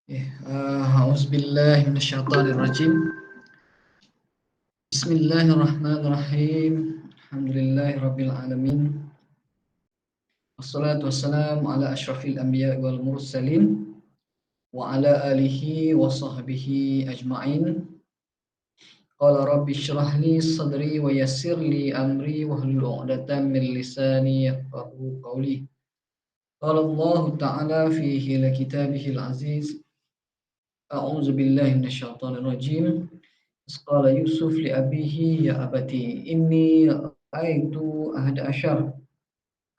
A'udzubillahi minasyaitonirrajim. Bismillahirrahmanirrahim. Alhamdulillahirabbil alamin. Wassalatu wassalamu ala asyrafil anbiya'i wal mursalin wa ala alihi wa sahbihi ajma'in. Qala rabbi shrah li sadri wa yassir li amri wahlul 'uqdatam min lisani yafqahu qawli. Qala Allah ta'ala fi kitabihil aziz. A'udzubillahi minasyaitonirrajim. Qala Yusuf li abihi ya abati inni ra'aitu ahada asyar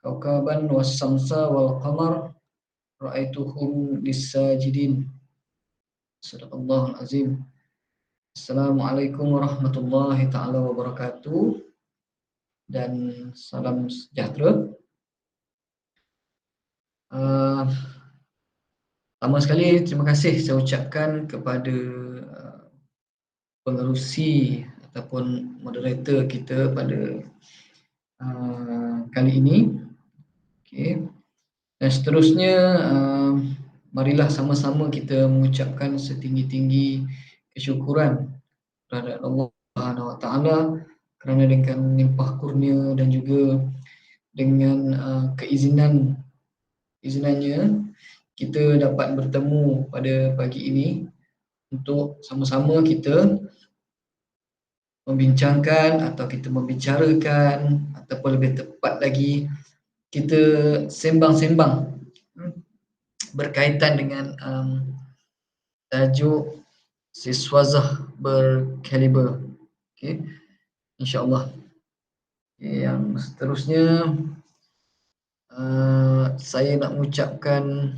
kawkaban was-samsa wal qamar ra'aituhum lis-sajidin. Sadaqallahul azim. Assalamualaikum warahmatullahi taala wabarakatuh dan salam sejahtera. Pertama sekali terima kasih saya ucapkan kepada pengerusi ataupun moderator kita pada kali ini. Okey. Dan seterusnya marilah sama-sama kita mengucapkan setinggi-tinggi kesyukuran terhadap Allah Subhanahu Wa Taala kerana dengan limpah kurnia dan juga dengan keizinannya kita dapat bertemu pada pagi ini untuk sama-sama kita membincangkan atau kita membicarakan ataupun lebih tepat lagi kita sembang-sembang berkaitan dengan tajuk siswazah berkaliber. Okey, insya-Allah. Yang seterusnya saya nak mengucapkan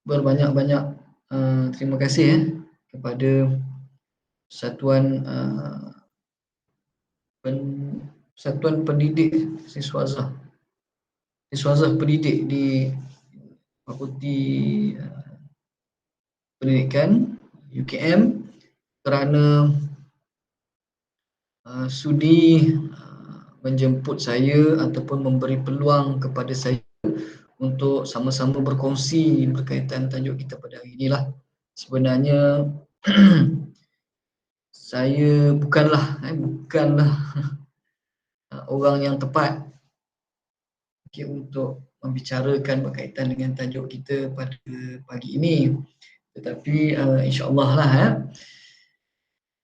berbanyak-banyak terima kasih kepada Satuan Pendidik Siswazah Pendidik di Fakulti Pendidikan UKM kerana sudi menjemput saya ataupun memberi peluang kepada saya untuk sama-sama berkongsi berkaitan tajuk kita pada hari inilah. Sebenarnya saya bukanlah orang yang tepat untuk membicarakan berkaitan dengan tajuk kita pada pagi ini. Tetapi insya-Allah lah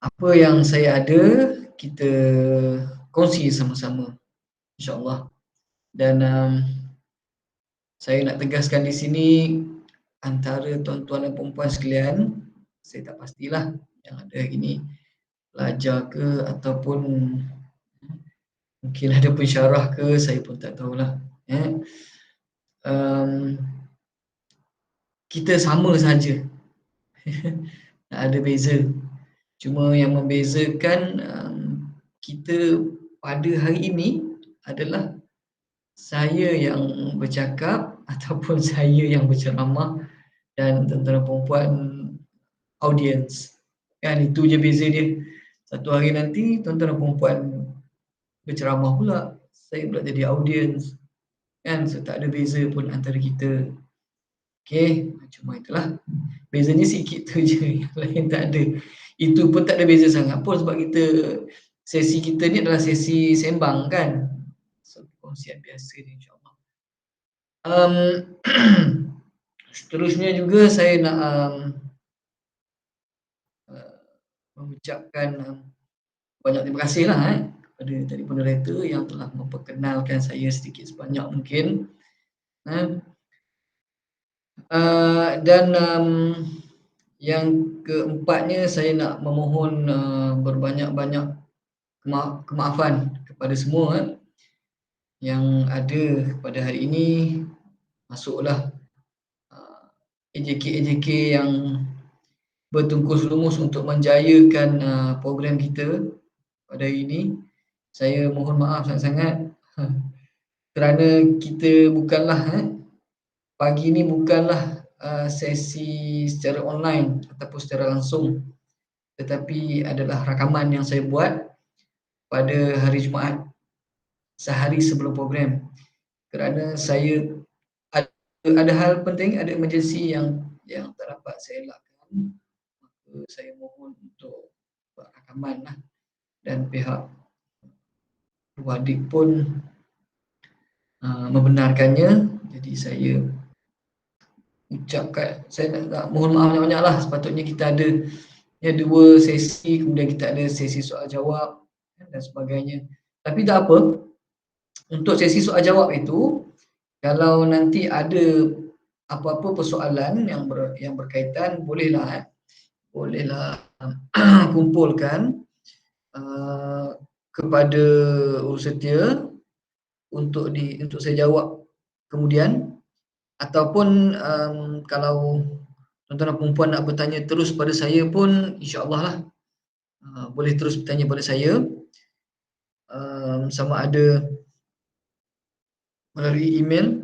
apa yang saya ada kita kongsi sama-sama insya-Allah. Dan saya nak tegaskan di sini antara tuan-tuan dan puan-puan sekalian, saya tak pastilah yang ada hari ini pelajar ke ataupun mungkin ada pensyarah ke, saya pun tak tahulah. Kita sama saja. Tak ada beza. Cuma yang membezakan kita pada hari ini adalah saya yang bercakap ataupun saya yang berceramah dan tuan-tuan dan puan-puan audience. Kan itu je beza dia. Satu hari nanti tuan-tuan dan puan-puan berceramah pula, saya pula jadi audience. Kan so tak ada beza pun antara kita. Okey, cuma itulah. Bezanya sikit tu je, yang lain tak ada. Itu pun tak ada beza sangat pun sebab sesi kita ni adalah sesi sembang kan. So perkongsian biasa ni insya-Allah. Seterusnya juga saya nak mengucapkan banyak terima kasihlah kepada tadi moderator yang telah memperkenalkan saya sedikit sebanyak mungkin. Dan yang keempatnya saya nak memohon berbanyak-banyak kemaafan kepada semua yang ada pada hari ini, masuklah AJK yang bertungkus lumus untuk menjayakan program kita pada hari ini. Saya mohon maaf sangat-sangat kerana kita bukanlah pagi ini bukanlah sesi secara online ataupun secara langsung, tetapi adalah rakaman yang saya buat pada hari Jumaat sehari sebelum program kerana saya ada hal penting, ada emergency yang yang tak dapat saya elakkan, maka saya mohon untuk buat rakaman lah. Dan pihak wadik pun membenarkannya. Jadi saya ucapkan, saya nak mohon maaf banyak-banyak lah. Sepatutnya kita ada dua sesi, kemudian kita ada sesi soal jawab dan sebagainya. Tapi tak apa, untuk sesi soal jawab itu, kalau nanti ada apa-apa persoalan yang berkaitan, bolehlah kumpulkan kepada urusetia untuk saya jawab kemudian, ataupun kalau tuan-tuan dan puan nak bertanya terus pada saya pun, insya-Allah lah boleh terus bertanya pada saya, sama ada melalui email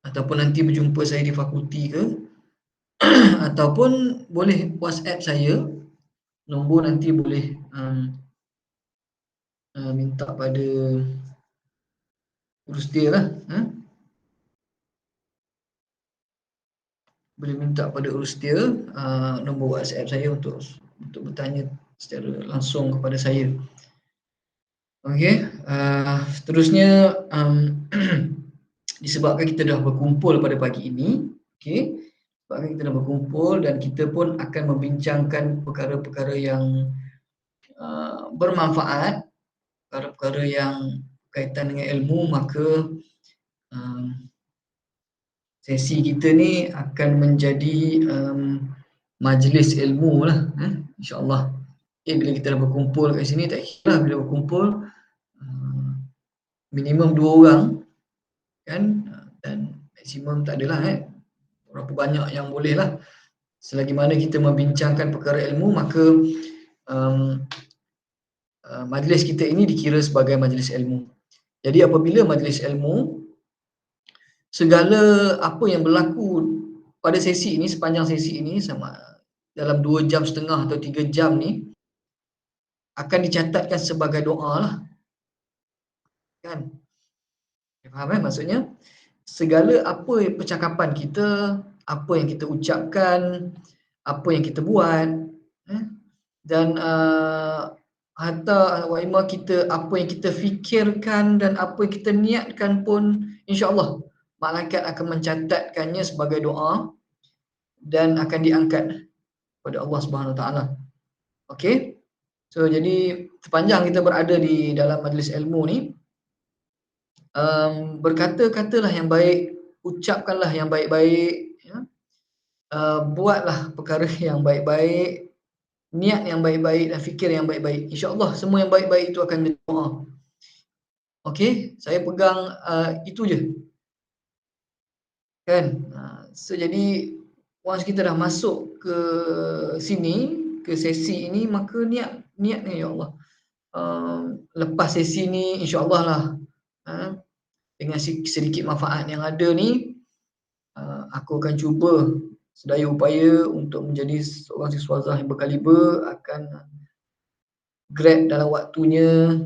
ataupun nanti berjumpa saya di fakulti ke, ataupun boleh WhatsApp saya. Nombor nanti boleh minta pada urusetia lah. Boleh minta pada urusetia nombor WhatsApp saya untuk bertanya secara langsung kepada saya. Okey, seterusnya disebabkan kita dah berkumpul pada pagi ini, okey, sebabkan kita dah berkumpul dan kita pun akan membincangkan perkara-perkara yang bermanfaat, perkara-perkara yang berkaitan dengan ilmu, maka sesi kita ni akan menjadi majlis ilmu lah, insya-Allah. Bila kita dah berkumpul kat sini, tak kira lah, bila berkumpul minimum 2 orang kan, dan maksimum tak adalah berapa banyak yang boleh lah. Selagi mana kita membincangkan perkara ilmu, maka majlis kita ini dikira sebagai majlis ilmu. Jadi apabila majlis ilmu, segala apa yang berlaku pada sesi ini, sepanjang sesi ini, sama dalam 2 jam setengah atau 3 jam ni, akan dicatatkan sebagai doa lah. Kan? Faham maksudnya? Segala apa percakapan kita, apa yang kita ucapkan, apa yang kita buat, dan hatta waima kita, apa yang kita fikirkan dan apa yang kita niatkan pun, insya-Allah malaikat akan mencatatkannya sebagai doa dan akan diangkat kepada Allah Subhanahu Wa Taala. Okey? So jadi sepanjang kita berada di dalam majlis ilmu ni, berkata-katalah yang baik, ucapkanlah yang baik-baik, buatlah perkara yang baik-baik, niat yang baik-baik dan fikir yang baik-baik. InsyaAllah semua yang baik-baik itu akan jadi doa. Okey, saya pegang itu je. Kan? So jadi once kita dah masuk ke sini, ke sesi ini, maka niatnya ya Allah. Lepas sesi ni insya-Allah lah, dengan sedikit manfaat yang ada ni, aku akan cuba sedaya upaya untuk menjadi seorang siswazah yang berkaliber, akan grab dalam waktunya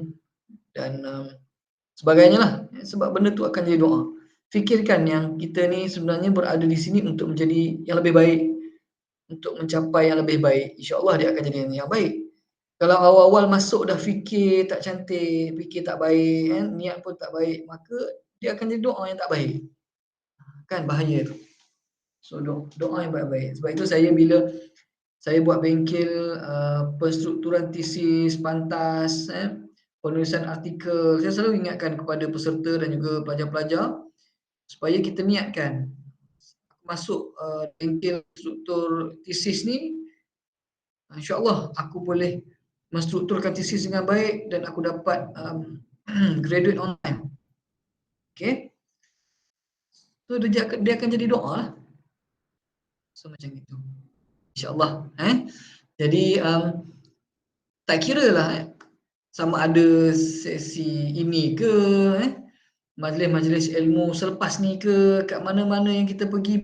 dan sebagainya lah. Sebab benda tu akan jadi doa. Fikirkan yang kita ni sebenarnya berada di sini untuk menjadi yang lebih baik, untuk mencapai yang lebih baik. InsyaAllah dia akan jadi yang baik. Kalau awal-awal masuk dah fikir tak cantik, fikir tak baik, niat pun tak baik, maka dia akan jadi doa yang tak baik. Kan bahaya tu. So doa yang baik-baik. Sebab itu saya bila saya buat bengkel penstrukturan tesis, pantas, penulisan artikel, saya selalu ingatkan kepada peserta dan juga pelajar-pelajar supaya kita niatkan masuk bengkel struktur tesis ni, insya-Allah aku boleh menstrukturkan tesis dengan baik dan aku dapat graduate on time. Okey. So dia akan jadi doa lah. So macam itu. InsyaAllah. Jadi tak kira lah sama ada sesi ini ke, majlis-majlis ilmu selepas ni ke, kat mana-mana yang kita pergi,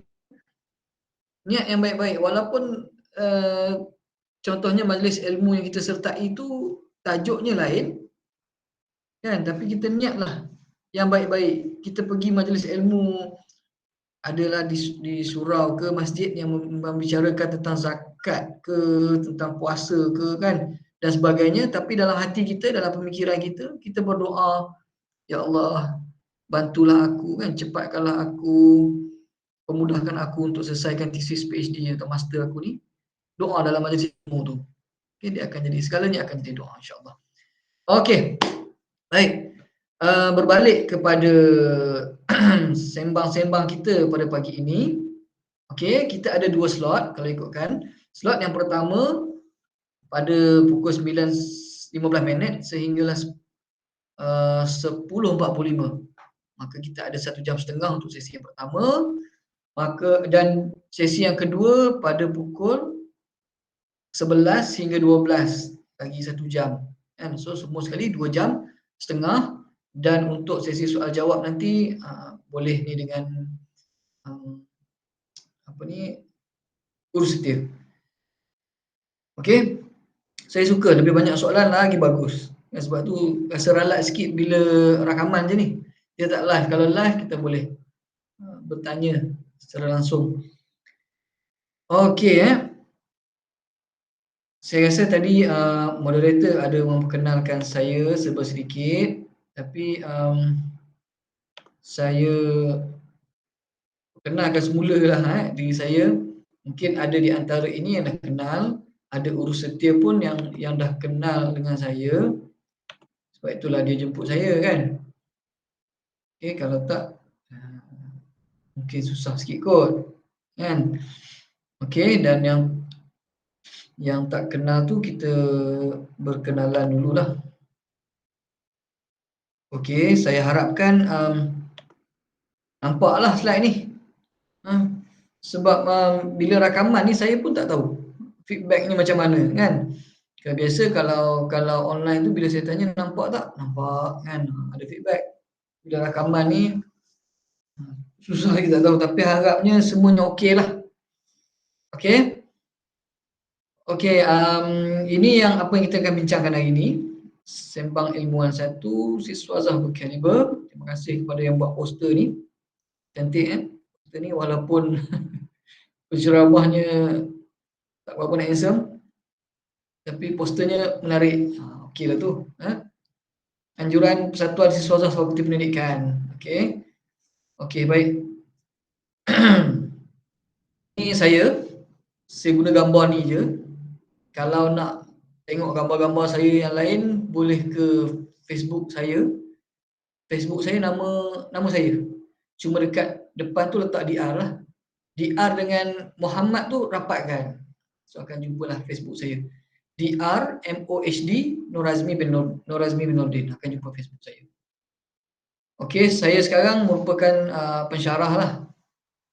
niat yang baik-baik. Walaupun contohnya majlis ilmu yang kita sertai itu tajuknya lain, kan, tapi kita niatlah yang baik-baik. Kita pergi majlis ilmu adalah di surau ke masjid yang membicarakan tentang zakat ke, tentang puasa ke kan dan sebagainya, tapi dalam hati kita, dalam pemikiran kita, kita berdoa, ya Allah, bantulah aku kan, cepatkanlah aku, pemudahkan aku untuk selesaikan tesis PhD atau master aku ni. Doa dalam majlis ilmu tu. Okay, dia akan jadi, segalanya akan jadi doa insya-Allah. Okey. Baik. Berbalik kepada sembang-sembang kita pada pagi ini. Okey, kita ada 2 slot kalau ikutkan. Slot yang pertama pada pukul 9.15 sehinggalah 10.45. Maka kita ada 1 jam setengah untuk sesi yang pertama. Dan sesi yang kedua pada pukul 11 hingga 12, bagi 1 jam. Kan? So semua sekali 2 jam setengah, dan untuk sesi soal jawab nanti boleh ni dengan urus setia. Okey. Saya suka lebih banyak soalan lagi bagus. Sebab tu rasa ralat sikit bila rakaman je ni. Dia tak live. Kalau live kita boleh bertanya secara langsung. Okey Saya rasa tadi moderator ada memperkenalkan saya serba sedikit, tapi saya kenalkan semula lah diri saya. Mungkin ada di antara ini yang dah kenal, ada urus setia pun yang dah kenal dengan saya. Sebab itulah dia jemput saya kan. Okey, kalau tak mungkin susah sikit kot. Kan? Okey, dan yang tak kenal tu kita berkenalan dululah. Okey, saya harapkan nampaklah slide ni. Sebab bila rakaman ni saya pun tak tahu feedback ni macam mana kan. Biasa kalau online tu bila saya tanya nampak tak? Nampak kan, ada feedback. Bila rakaman ni susah lagi tak tahu, tapi harapnya semuanya okeylah. Okey. Okey, ini yang apa yang kita akan bincangkan hari ini. Sembang Ilmuwan 1, Siswa Zah Berkaliber. Terima kasih kepada yang buat poster ni. Cantik poster ni, walaupun penceramahnya tak berapa nak handsome, tapi posternya menarik. Okeylah tu. Anjuran Persatuan Siswa Zah Fakulti Pendidikan. Okey. Okey, baik. Ini saya guna gambar ni je. Kalau nak tengok gambar-gambar saya yang lain, boleh ke Facebook saya. Facebook saya nama saya. Cuma dekat depan tu letak DR lah. DR dengan Muhammad tu rapatkan. So akan jumpalah Facebook saya. DR MOHD Norazmi bin Nordin, akan jumpa Facebook saya. Okey, saya sekarang merupakan pensyarah lah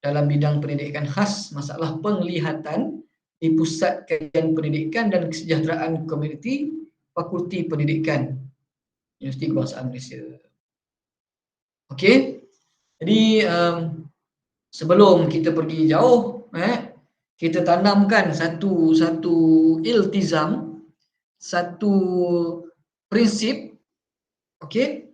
dalam bidang pendidikan khas, masalah penglihatan di Pusat Kajian Pendidikan dan Kesejahteraan Komuniti Fakulti Pendidikan Universiti Kebangsaan Malaysia. Okey. Jadi sebelum kita pergi jauh, kita tanamkan satu iltizam, satu prinsip. Okey.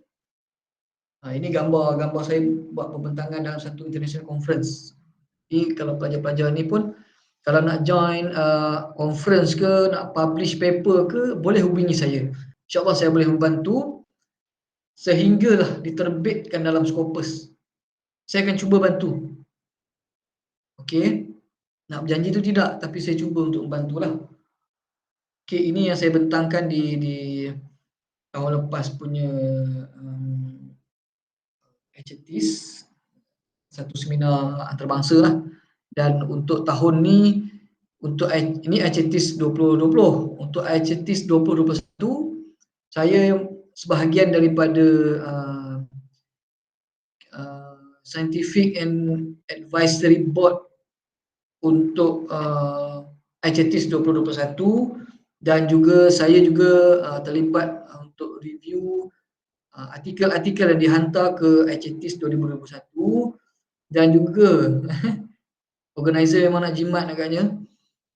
Ini gambar saya buat pembentangan dalam satu international conference. Jadi kalau pelajar-pelajar ni pun kalau nak join conference ke, nak publish paper ke, boleh hubungi saya. InsyaAllah saya boleh membantu sehinggalah diterbitkan dalam Scopus. Saya akan cuba bantu. Okey. Nak berjanji tu tidak, tapi saya cuba untuk membantulah. Okey, ini yang saya bentangkan di tahun lepas punya HTIS, satu seminar antarabangsa lah. Dan untuk tahun ni, untuk ini HTIS 2020, untuk HTIS 2021, saya sebahagian daripada Scientific and Advisory Board untuk HTIS 2021, dan juga saya juga terlibat untuk review artikel-artikel yang dihantar ke HTIS 2021, dan juga organizer memang nak jimat agaknya,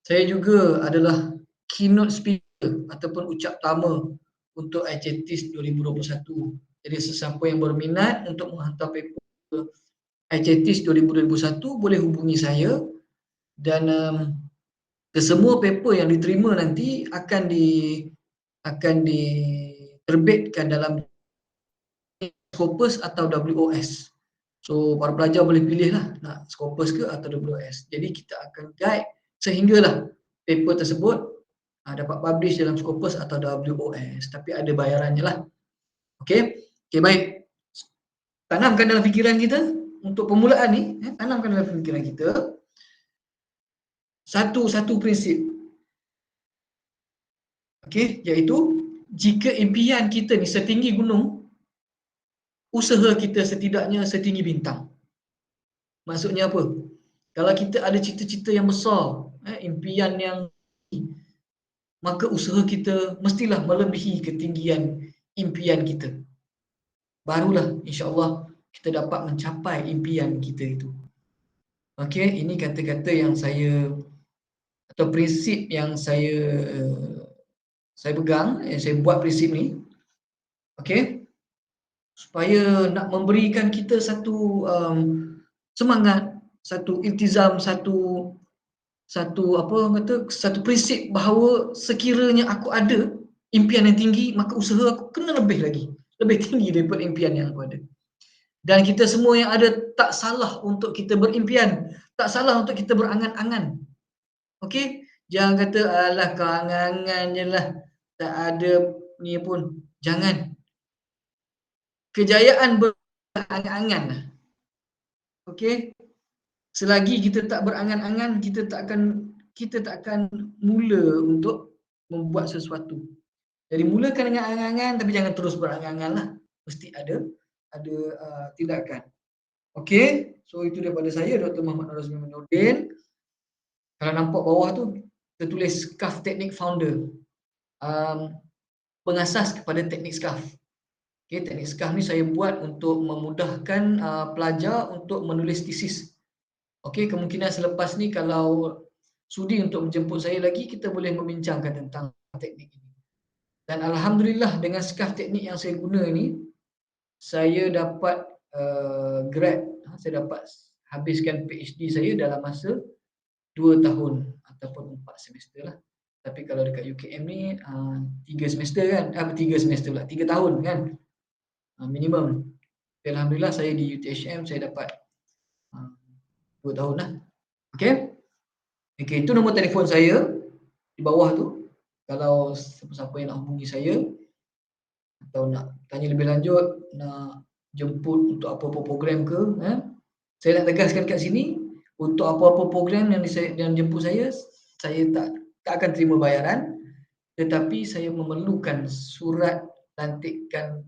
saya juga adalah keynote speaker ataupun ucap tama untuk HTIS 2021. Jadi sesiapa yang berminat untuk menghantar paper ICTIS 2021 boleh hubungi saya dan kesemua paper yang diterima nanti akan diterbitkan dalam Scopus atau WOS. So para pelajar boleh pilih lah nak Scopus ke atau WOS. Jadi kita akan guide sehinggalah paper tersebut dapat publish dalam Scopus atau WOS. Tapi ada bayarannya lah. Okey, baik. Tanamkan dalam fikiran kita untuk permulaan ni, tanamkan dalam fikiran kita satu prinsip. Okey, iaitu jika impian kita ni setinggi gunung, usaha kita setidaknya setinggi bintang. Maksudnya apa? Kalau kita ada cita-cita yang besar, impian yang maka usaha kita mestilah melebihi ketinggian impian kita. Barulah insya-Allah kita dapat mencapai impian kita itu. Okey, ini kata-kata yang saya atau prinsip yang saya pegang, saya buat prinsip ni. Okey. Supaya nak memberikan kita satu semangat, satu iltizam, satu prinsip bahawa sekiranya aku ada impian yang tinggi, maka usaha aku kena lebih lagi, lebih tinggi daripada impian yang aku ada. Dan kita semua yang ada, tak salah untuk kita berimpian, tak salah untuk kita berangan-angan. Okey? Jangan kata alah kau angan-angan je lah, tak ada ni pun. Jangan. Kejayaan berangan-angan lah. Okey? Selagi kita tak berangan-angan, kita tak akan mula untuk membuat sesuatu. Jadi mulakan dengan angan-angan, tapi jangan terus berangan-angan lah. Mesti ada tindakan. Okey, so itu daripada saya, Dr. Muhammad Nur Rosmi Nordin. Kalau nampak bawah tu, tertulis SCAF Teknik Founder. Pengasas kepada teknik SCAF. Okay, teknik SCAF ni saya buat untuk memudahkan pelajar untuk menulis tesis. Okey, kemungkinan selepas ni kalau sudi untuk menjemput saya lagi, kita boleh membincangkan tentang teknik ini. Dan alhamdulillah dengan SCAF teknik yang saya guna ni, saya dapat grad, saya dapat habiskan PhD saya dalam masa 2 tahun ataupun 4 semester lah. Tapi kalau dekat UKM ni 3 semester kan, 3 semester pula, 3 tahun kan, minimum. Alhamdulillah saya di UTHM saya dapat 2 tahun lah. Okay. Okay, itu nombor telefon saya di bawah tu. Kalau siapa-siapa yang nak hubungi saya atau nak tanya lebih lanjut, nak jemput untuk apa-apa program ke, saya nak tegaskan kat sini, untuk apa-apa program yang jemput saya tak akan terima bayaran, tetapi saya memerlukan surat lantikan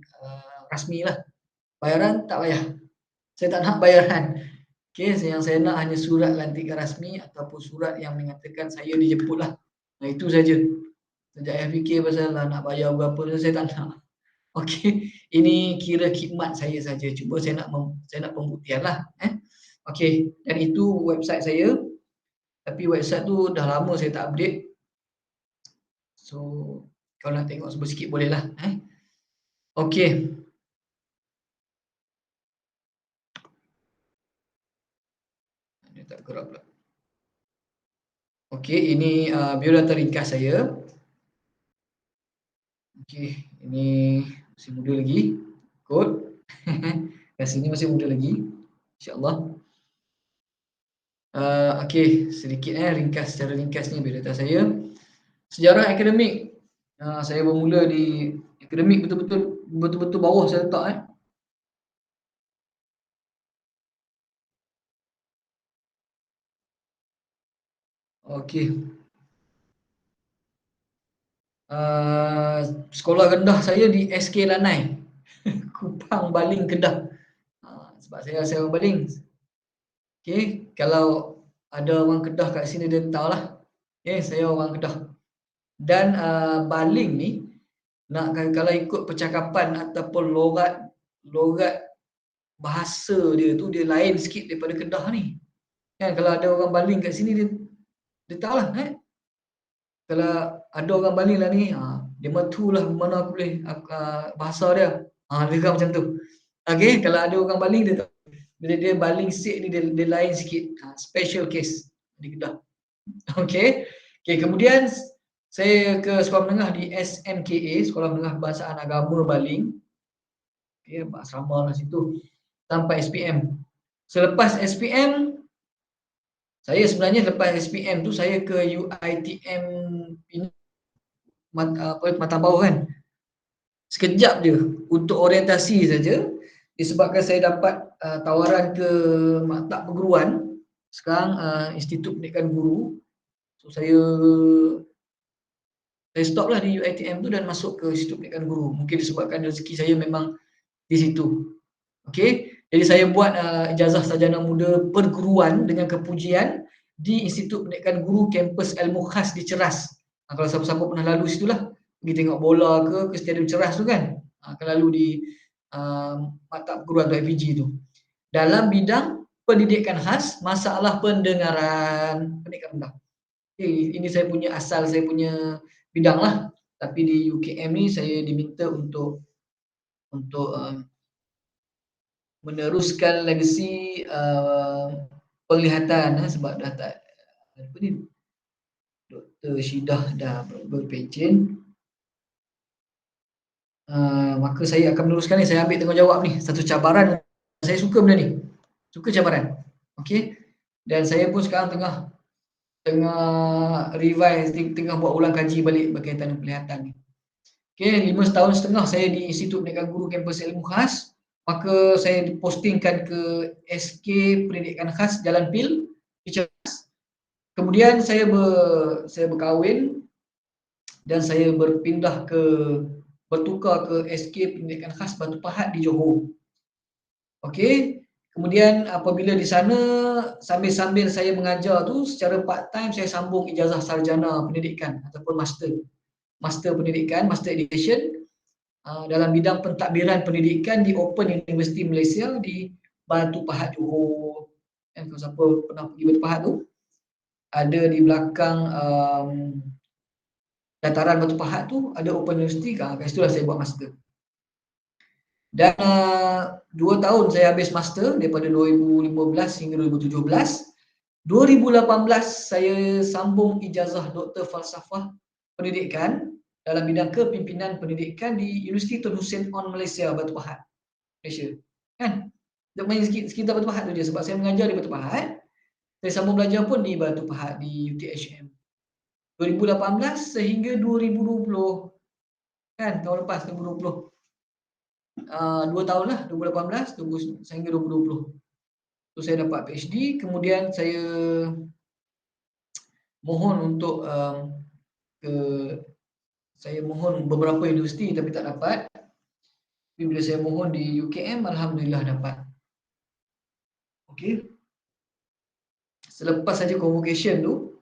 rasmi lah. Bayaran tak payah. Saya tak nak bayaran. Okay, yang saya nak hanya surat lantikan rasmi ataupun surat yang mengatakan saya dijemput lah. Nah, itu saja. Sejak saya fikir pasal nak bayar berapa, saya tak nak. Okey, ini kira khidmat saya saja. Cuma saya nak pembuktian lah. Okey, dan itu website saya. Tapi website tu dah lama saya tak update. So, kalau nak tengok sikit boleh lah. Okey. Dia tak gerak pula. Okey, ini biodata ringkas saya. Okey, ini masih muda lagi. Kod. Rasanya masih muda lagi. InsyaAllah. Okey, sedikit ringkas, secara ringkasnya biodata saya. Sejarah akademik. Saya bermula di akademik betul-betul bawah saya letak. Okey. Sekolah rendah saya di SK Lanai. Kupang Baling Kedah. Sebab saya orang Baling. Okey, kalau ada orang Kedah kat sini dia tahulah. Okey, saya orang Kedah. Dan Baling ni kalau ikut percakapan ataupun logat bahasa dia tu dia lain sikit daripada Kedah ni. Kan kalau ada orang Baling kat sini dia tahulah. Kalau ada orang Baling lah ni, dia matulah mana aku boleh bahasa dia. Lebih kurang macam tu. Okey, kalau ada orang Baling dia tahu. Bila dia baling sik ni dia lain sikit. Special case di Kedah. Okey. Okey, kemudian saya ke sekolah menengah di SMKA, Sekolah Menengah Kebangsaan Agama Baling. Okey, asrama lah situ. Sampai SPM. Selepas SPM, saya sebenarnya lepas SPM tu saya ke UiTM Matang Bau kan. Sekejap je untuk orientasi saja, disebabkan saya dapat tawaran ke maktab perguruan. Sekarang Institut Pendidikan Guru. So saya stop lah di UiTM tu dan masuk ke Institut Pendidikan Guru. Mungkin disebabkan rezeki saya memang di situ. Okey, jadi saya buat ijazah sarjana muda perguruan dengan kepujian di Institut Pendidikan Guru kampus Ilmu Khas di Ceras. Kalau siapa-siapa pernah lalu situlah, pergi tengok bola ke Stadium Ceras tu kan, akan lalu di maktab perguruan atau FPG tu. Dalam bidang pendidikan khas, masalah pendengaran, pendidikan rendah. Okay, ini saya punya asal, saya punya bidang lah. Tapi di UKM ni saya diminta untuk meneruskan legasi penglihatan sebab dah tak apa ni, Dr. Syidah dah berpencen. Maka saya akan meneruskan ni, saya ambil tanggungjawab ni, satu cabaran. Saya suka benda ni, suka cabaran. Okey, dan saya pun sekarang tengah revise, tengah buat ulang kaji balik berkaitan dengan penglihatan ni. Okey, 5 tahun setengah saya di Institut Pendidikan Guru kampus Ilmu Khas. Maka saya dipostingkan ke SK Pendidikan Khas Jalan Pil di Ceras. Kemudian saya berkahwin dan saya bertukar ke SK Pendidikan Khas Batu Pahat di Johor. Okey, kemudian apabila di sana sambil-sambil saya mengajar tu, secara part time saya sambung ijazah sarjana pendidikan ataupun master pendidikan, master education dalam bidang pentadbiran pendidikan di Open University Malaysia di Batu Pahat Johor. Kan, kalau siapa pernah pergi Batu Pahat tu, ada di belakang dataran Batu Pahat tu ada Open University, kat situlah saya buat master. Dan 2 tahun saya habis master daripada 2015 hingga 2017. 2018 saya sambung ijazah Doktor Falsafah Pendidikan dalam bidang kepimpinan pendidikan di Universiti Tun Hussein On Malaysia, Batu Pahat, Malaysia. Kan? Dia main sekitar Batu Pahat tu je sebab saya mengajar di Batu Pahat. Saya sambung belajar pun di Batu Pahat di UTHM. 2018 sehingga 2020. Kan, tahun lepas 2020. 2 tahun lah, 2018 sehingga 2020. So saya dapat PhD, kemudian saya mohon untuk saya mohon beberapa universiti tapi tak dapat. Tapi bila saya mohon di UKM, alhamdulillah dapat. Okey. Selepas saja convocation tu,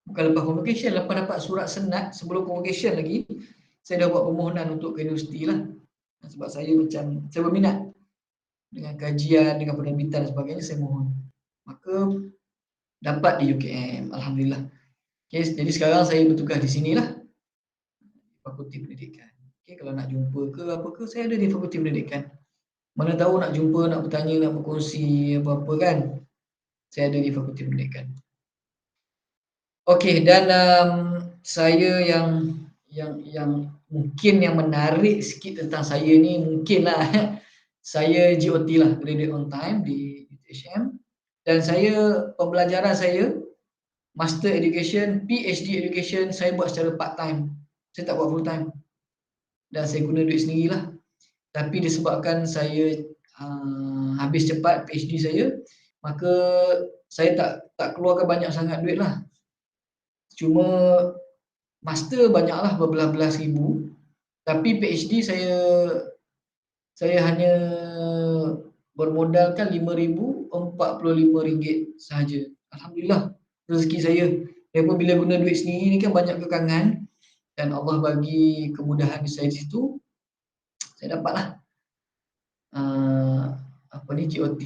bukan lepas convocation, lepas dapat surat senat, sebelum convocation lagi, saya dah buat permohonan untuk ke universiti lah. Sebab saya berminat dengan kajian, dengan penerbitan dan sebagainya, saya mohon. Maka dapat di UKM, alhamdulillah. Okay, jadi sekarang saya bertugas di sinilah, Fakulti Pendidikan. Okay, kalau nak jumpa ke apa ke, saya ada di Fakulti Pendidikan. Mana tahu nak jumpa, nak bertanya, nak berkongsi apa-apa kan, saya ada di Fakulti Pendidikan. Okey, dan saya yang mungkin yang menarik sikit tentang saya ni, mungkinlah saya GOT lah, Graduate on Time di UTHM. Dan saya, pembelajaran saya Master Education, PhD Education, saya buat secara part time. Saya tak buat full time. Dan saya guna duit sendirilah. Tapi disebabkan saya habis cepat PhD saya, maka saya tak keluarkan banyak sangat duit lah. Cuma master banyaklah, berbelas-belas ribu. Tapi PhD saya hanya bermodalkan RM5,045 sahaja. Alhamdulillah, rezeki saya. Walaupun bila guna duit sendiri ni kan banyak kekangan, dan Allah bagi kemudahan di saya di situ, saya dapatlah GOT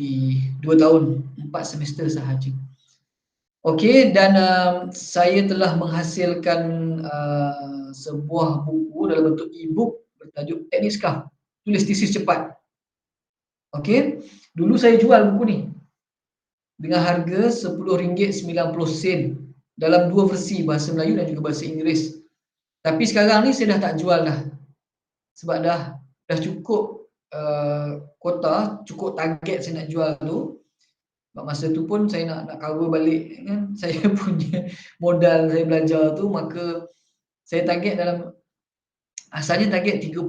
2 tahun, 4 semester sahaja. Okey, dan saya telah menghasilkan sebuah buku dalam bentuk e-book bertajuk Teknik Scarf, tulis tesis cepat. Okey, dulu saya jual buku ni dengan harga RM10.90 dalam dua versi, bahasa Melayu dan juga bahasa Inggeris. Tapi sekarang ni saya dah tak jual dah. Sebab dah cukup kuota, cukup target saya nak jual tu. Sebab masa tu pun saya nak cover balik kan saya punya modal saya belajar tu, maka saya target dalam asalnya target 30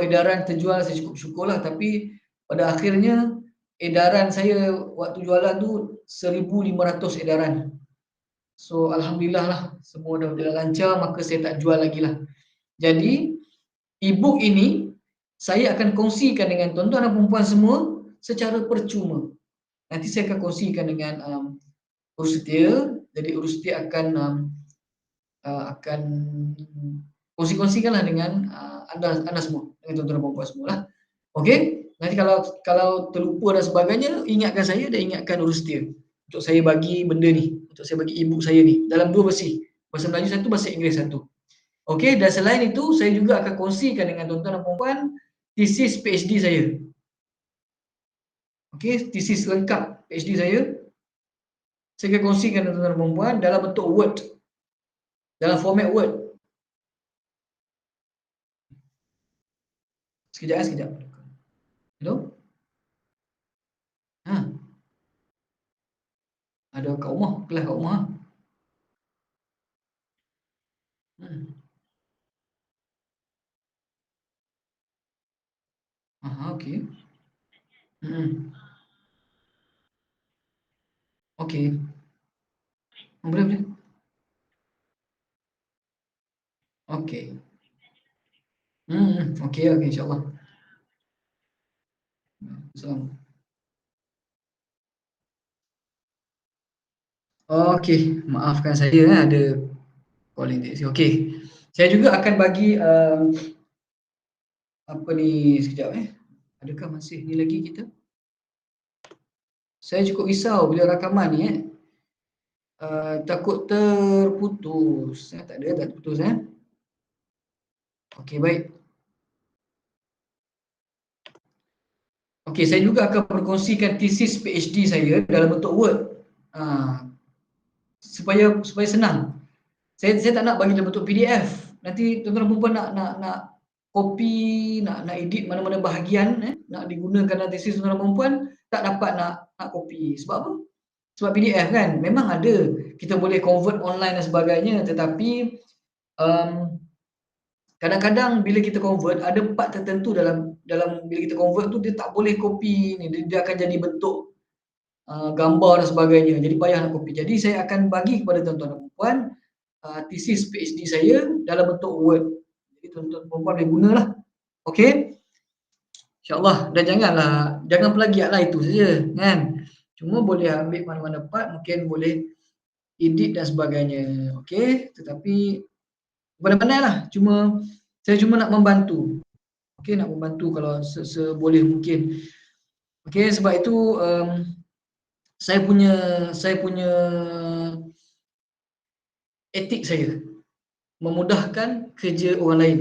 edaran terjual, saya cukup syukurlah, tapi pada akhirnya edaran saya waktu jualan tu 1,500 edaran. So alhamdulillah lah, semua dah berjalan lancar, maka saya tak jual lagi lah. Jadi e-book ini saya akan kongsikan dengan tuan-tuan dan perempuan semua secara percuma. Nanti saya akan kongsikan dengan Urus Setia. Jadi Urus Setia akan kongsi-kongsikanlah dengan anda semua, dengan tuan-tuan dan perempuan semua lah. Okey? Nanti kalau terlupa dan sebagainya, ingatkan saya dan ingatkan Urus Setia untuk saya bagi benda ni, untuk saya bagi e-book saya ni dalam dua versi. Bahasa Melayu satu, bahasa Inggeris satu. Okey, dan selain itu saya juga akan kongsikan dengan tuan-tuan dan perempuan tesis PhD saya. Okey, tesis lengkap PhD saya. Saya akan kongsikan dengan tuan-tuan dan perempuan dalam bentuk Word. Dalam format Word. Sekejap. Hello? Ha. Ada kat rumah, kelas kat rumah. Aha, okey. Okey. Boleh. Okey. Okey, insya-Allah. Salam. Okey, maafkan saya ada calling taxi. Okey. Saya juga akan bagi apa ni, sekejap adakah masih ni lagi kita? Saya cukup risau bila rakaman ni takut terputus. Tak ada, tak terputus Okey, baik. Okey, saya juga akan berkongsikan tesis PhD saya dalam bentuk Word. Supaya senang. Saya tak nak bagi dalam bentuk PDF. Nanti tuan-tuan perempuan nak copy, nak edit mana-mana bahagian nak digunakan dalam tesis tuan-tuan perempuan, tak dapat nak copy. Sebab apa? Sebab PDF kan. Memang ada. Kita boleh convert online dan sebagainya, tetapi kadang-kadang bila kita convert ada part tertentu dalam bila kita convert tu dia tak boleh copy ni, dia akan jadi bentuk gambar dan sebagainya. Jadi payah nak copy. Jadi saya akan bagi kepada tuan-tuan dan perempuan tesis PhD saya dalam bentuk Word. Jadi tuan-tuan dan perempuan boleh gunalah. Okey? InsyaAllah. Dan jangan plagiatlah itu saja kan. Cuma boleh ambil mana-mana part, mungkin boleh edit dan sebagainya. Okey? Tetapi pandai-pandai lah. Saya cuma nak membantu. Okey, nak membantu kalau seboleh mungkin. Okey, sebab itu saya punya etik saya memudahkan kerja orang lain.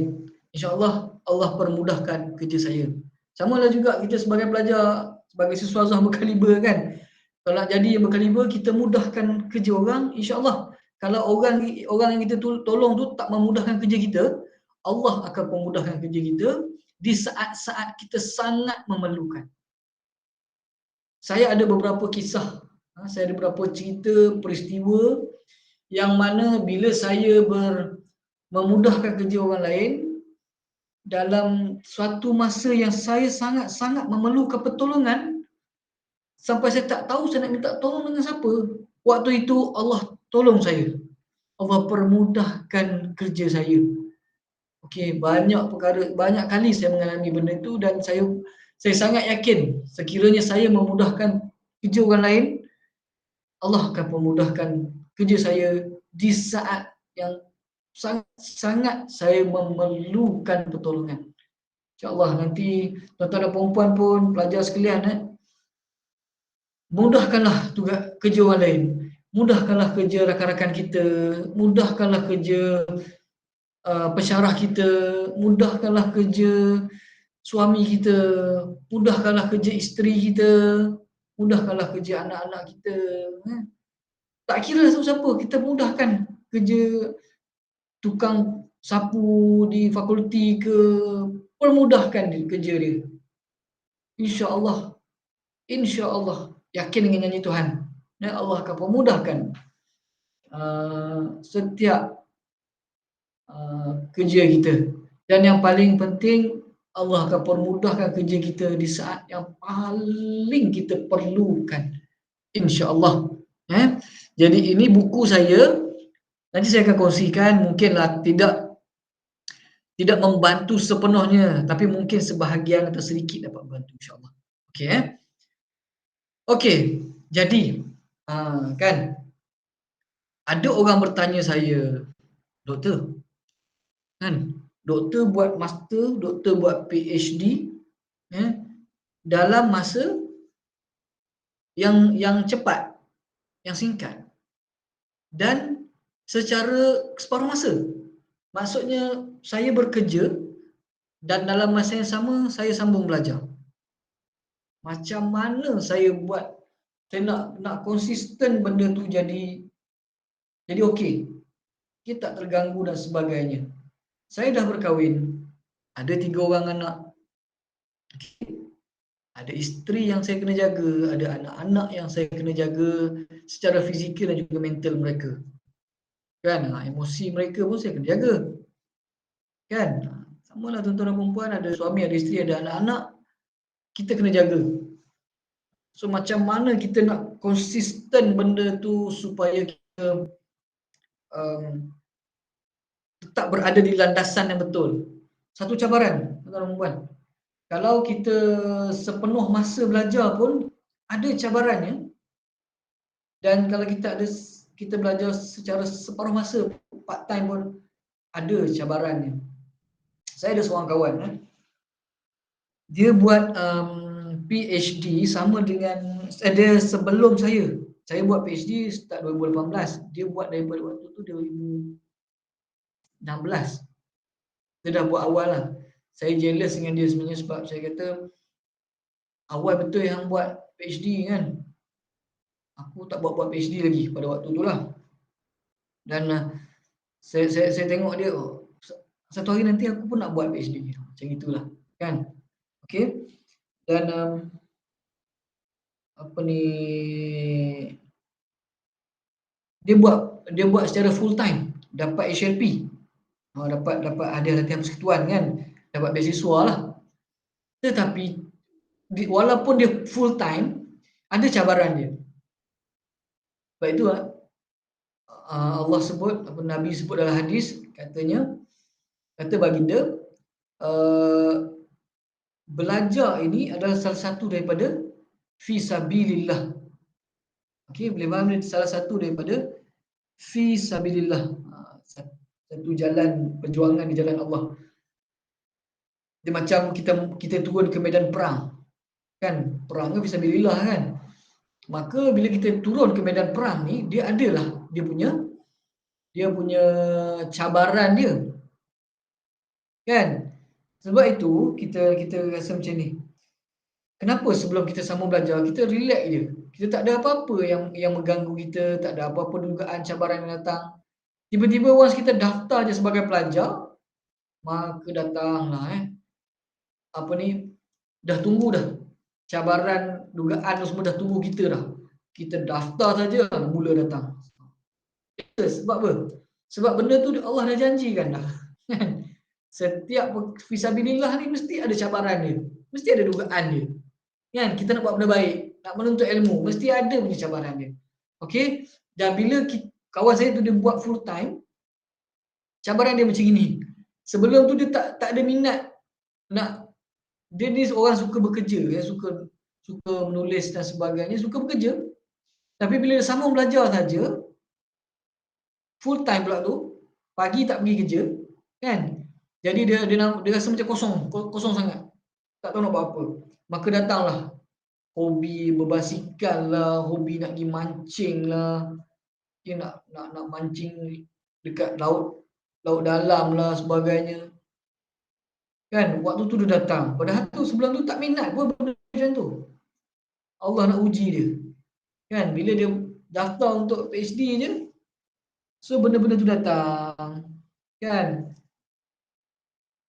InsyaAllah Allah permudahkan kerja saya. Sama lah juga kita sebagai pelajar, sebagai siswa berkaliber kan. Kalau nak jadi yang berkaliber, kita mudahkan kerja orang, insyaAllah. Kalau orang yang kita tolong tu tak memudahkan kerja kita, Allah akan memudahkan kerja kita di saat-saat kita sangat memerlukan. Saya ada beberapa kisah, saya ada beberapa cerita, peristiwa yang mana bila saya memudahkan kerja orang lain dalam suatu masa yang saya sangat-sangat memerlukan pertolongan, sampai saya tak tahu saya nak minta tolong dengan siapa. Waktu itu Allah tolong saya. Allah permudahkan kerja saya. Okey, banyak kali saya mengalami benda itu dan saya sangat yakin sekiranya saya memudahkan kerja orang lain, Allah akan memudahkan kerja saya di saat yang sangat saya memerlukan pertolongan. InsyaAllah nanti tuan-tuan dan perempuan pun, pelajar sekalian mudahkanlah tugas kerja orang lain. Mudahkanlah kerja rakan-rakan kita, mudahkanlah kerja pensyarah kita, mudahkanlah kerja suami kita, mudahkanlah kerja isteri kita, mudahkanlah kerja anak-anak kita. Eh. Tak kira siapa, kita mudahkan kerja tukang sapu di fakulti ke, permudahkan dia, kerja dia. InsyaAllah, insyaAllah, yakin dengan janji Tuhan. Ya, Allah akan permudahkan setiap kerja kita. Dan yang paling penting, Allah akan permudahkan kerja kita di saat yang paling kita perlukan. InsyaAllah. Jadi ini buku saya. Nanti saya akan kongsikan, mungkinlah tidak membantu sepenuhnya, tapi mungkin sebahagian atau sedikit dapat membantu, insyaAllah. Okey. Okey, jadi kan ada orang bertanya saya, doktor, kan, doktor buat master, doktor buat PhD, dalam masa yang cepat, yang singkat, dan secara separuh masa. Maksudnya saya bekerja dan dalam masa yang sama saya sambung belajar. Macam mana saya buat, saya nak konsisten benda tu jadi okey. Kita tak terganggu dan sebagainya. Saya dah berkahwin, ada 3 orang anak. Ada isteri yang saya kena jaga, ada anak-anak yang saya kena jaga secara fizikal dan juga mental mereka. Kan, emosi mereka pun saya kena jaga. Kan, samalah tuan-tuan dan perempuan, ada suami, ada isteri, ada anak-anak, kita kena jaga. So macam mana kita nak konsisten benda tu supaya kita tetap berada di landasan yang betul. Satu cabaran, tuan-tuan dan perempuan. Kalau kita sepenuh masa belajar pun ada cabarannya. Dan kalau kita belajar secara separuh masa, part time pun ada cabarannya. Saya ada seorang kawan, dia buat PhD sama dengan dia sebelum saya. Saya buat PhD start 2018, dia buat daripada waktu tu 2016. Dia dah buat awal lah. Saya jealous dengan dia sebenarnya sebab saya kata awal betul yang buat PhD kan. Aku tak buat PhD lagi pada waktu tu lah. Dan saya tengok dia, satu hari nanti aku pun nak buat PhD. Macam itulah kan. Okey. Dan apa ni, dia buat secara full time, dapat HLP. Dapat hadiah latihan persekutuan kan, dapat beasiswa lah. Tetapi walaupun dia full time, ada cabaran dia. Sebab itu Allah sebut, Nabi sebut dalam hadis, kata baginda, belajar ini adalah salah satu daripada fisabilillah. Okey, boleh faham ni, salah satu daripada fisabilillah. Satu jalan perjuangan di jalan Allah. Dia macam kita turun ke medan perang. Kan, perang kan fisabilillah kan. Maka bila kita turun ke medan perang ni, dia adalah dia punya cabaran dia. Kan? Sebab itu kita rasa macam ni. Kenapa sebelum kita sambung belajar, kita relax je. Kita tak ada apa-apa yang mengganggu kita, tak ada apa-apa dugaan cabaran yang datang. Tiba-tiba once kita daftar je sebagai pelajar, maka datanglah apa ni, dah tunggu dah. Cabaran, dugaan semua dah tunggu kita dah. Kita daftar saja mula datang. Sebab apa? Sebab benda tu Allah dah janjikan dah. Setiap fisabilillah ni mesti ada cabaran dia. Mesti ada dugaan dia. Kan? Kita nak buat benda baik, nak menuntut ilmu, mesti ada punya cabaran dia. Okey? Dan bila kawan saya tu dia buat full time, cabaran dia macam ini. Sebelum tu dia tak ada minat nak, dia ni orang suka bekerja, suka menulis dan sebagainya, suka bekerja. Tapi bila dia sambung belajar saja, full time pula tu, pagi tak pergi kerja, kan? Jadi dia rasa macam kosong sangat. Tak tahu nak buat apa. Maka datanglah hobi berbasikal lah, hobi nak pergi mancing lah. Dia nak mancing dekat laut dalam lah sebagainya. Kan, waktu tu dia datang. Padahal tu sebelum tu tak minat pun benda macam tu. Allah nak uji dia. Kan, bila dia daftar untuk PhD je, so benda-benda tu datang. Kan,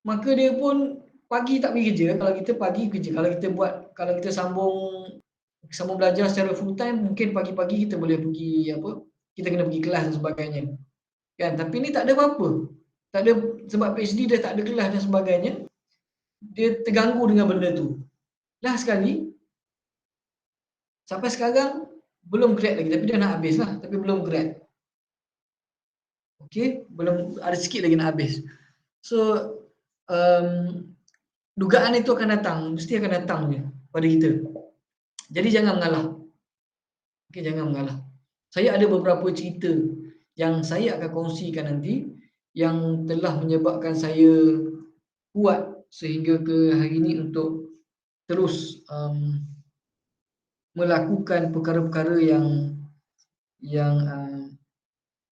maka dia pun pagi tak pergi kerja. Kalau kita pagi kerja, kalau kita sambung belajar secara full time, mungkin pagi-pagi kita boleh pergi kita kena pergi kelas dan sebagainya. Kan, tapi ni tak ada apa-apa. Tak ada, sebab PhD dia tak ada kelas dan sebagainya. Dia terganggu dengan benda tu. Last sekali, sampai sekarang belum grad lagi, tapi dah nak habis lah, tapi belum grad. Okey, belum, ada sikit lagi nak habis. So um, dugaan itu akan datang, mesti akan datang je pada kita. Jadi jangan mengalah. Okey, jangan mengalah. Saya ada beberapa cerita yang saya akan kongsikan nanti yang telah menyebabkan saya kuat sehingga ke hari ini untuk terus melakukan perkara-perkara yang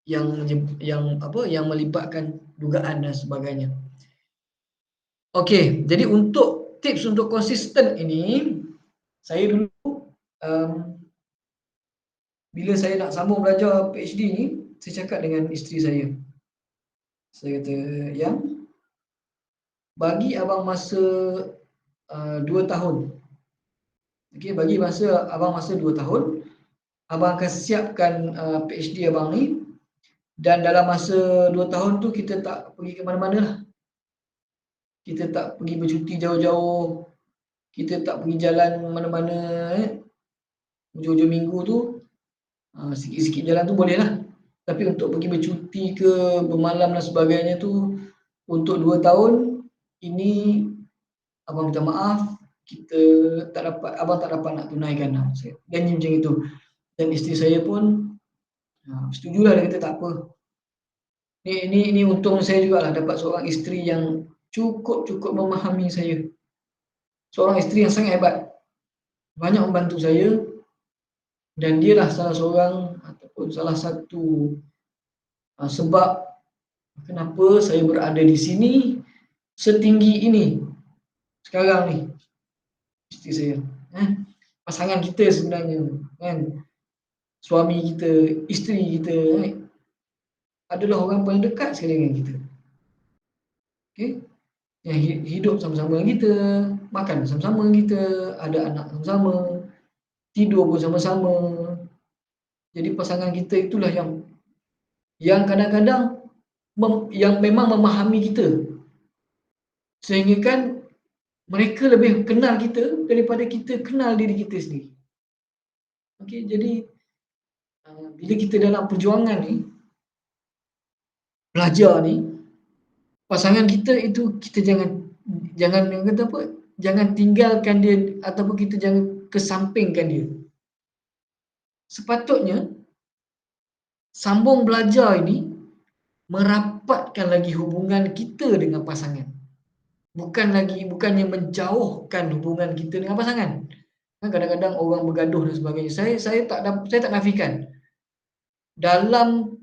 yang melibatkan dugaan dan sebagainya. Okey, jadi untuk tips untuk konsisten ini, saya dulu bila saya nak sambung belajar PhD ni, saya cakap dengan isteri saya. Saya kata, yang bagi abang masa 2 tahun. Okey, bagi abang masa 2 tahun, abang akan siapkan PhD abang ni, dan dalam masa 2 tahun tu kita tak pergi ke mana-mana lah. Kita tak pergi bercuti jauh-jauh, kita tak pergi jalan mana-mana, hujung-hujung minggu tu, sikit-sikit jalan tu boleh lah. Tapi untuk pergi bercuti ke, bermalam dan sebagainya tu, untuk 2 tahun ini, abang minta maaf, abang tak dapat nak tunaikan lah. Saya janji macam itu. Dan isteri saya pun setujulah, dia kata tak apa. Ini untung saya juga lah dapat seorang isteri yang cukup memahami saya. Seorang isteri yang sangat hebat. Banyak membantu saya, dan dia lah salah seorang ataupun salah satu sebab kenapa saya berada di sini setinggi ini sekarang ni. Isteri saya, pasangan kita sebenarnya, kan, suami kita, isteri kita, adalah orang paling dekat sekali dengan kita. Okey, yang hidup sama-sama dengan kita, makan sama-sama dengan kita, ada anak sama-sama, tidur pun sama-sama. Jadi pasangan kita itulah yang kadang-kadang yang memang memahami kita, sehingga kan mereka lebih kenal kita daripada kita kenal diri kita sendiri. Okey, jadi bila kita dalam perjuangan ni, belajar ni, pasangan kita itu kita jangan kata apa, jangan tinggalkan dia ataupun kita jangan kesampingkan dia. Sepatutnya sambung belajar ini merapatkan lagi hubungan kita dengan pasangan. Bukannya menjauhkan hubungan kita dengan pasangan. Kadang-kadang orang bergaduh dan sebagainya. Saya tak nafikan. Dalam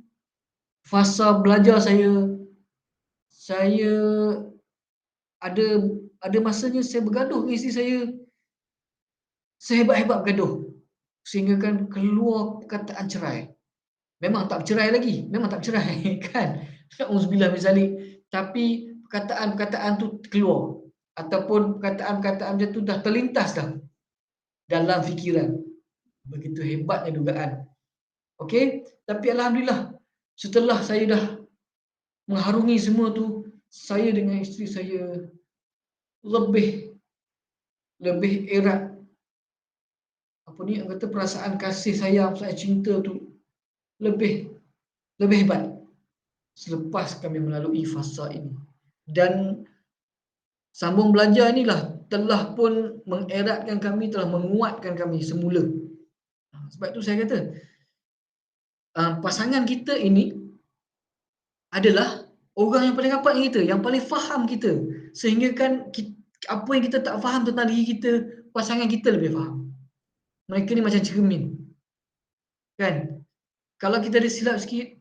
fasa belajar saya ada masanya saya bergaduh dengan isteri saya. Sehebat-hebat bergaduh sehingga kan keluar perkataan cerai. Memang tak bercerai lagi, memang tak bercerai kan. Auzubillah min zalik. Tapi perkataan-perkataan tu keluar, ataupun perkataan-perkataan macam tu dah terlintas dah dalam fikiran. Begitu hebatnya dugaan. Okey, tapi alhamdulillah setelah saya dah mengharungi semua tu, saya dengan isteri saya lebih erat kata perasaan kasih sayang, perasaan cinta tu lebih hebat selepas kami melalui fasa ini. Dan sambung belajar inilah telah pun mengeratkan kami, telah menguatkan kami semula. Sebab itu saya kata pasangan kita ini adalah orang yang paling rapat dengan kita, yang paling faham kita, sehingga kan apa yang kita tak faham tentang diri kita, pasangan kita lebih faham. Mereka ni macam cermin, kan? Kalau kita ada silap sikit,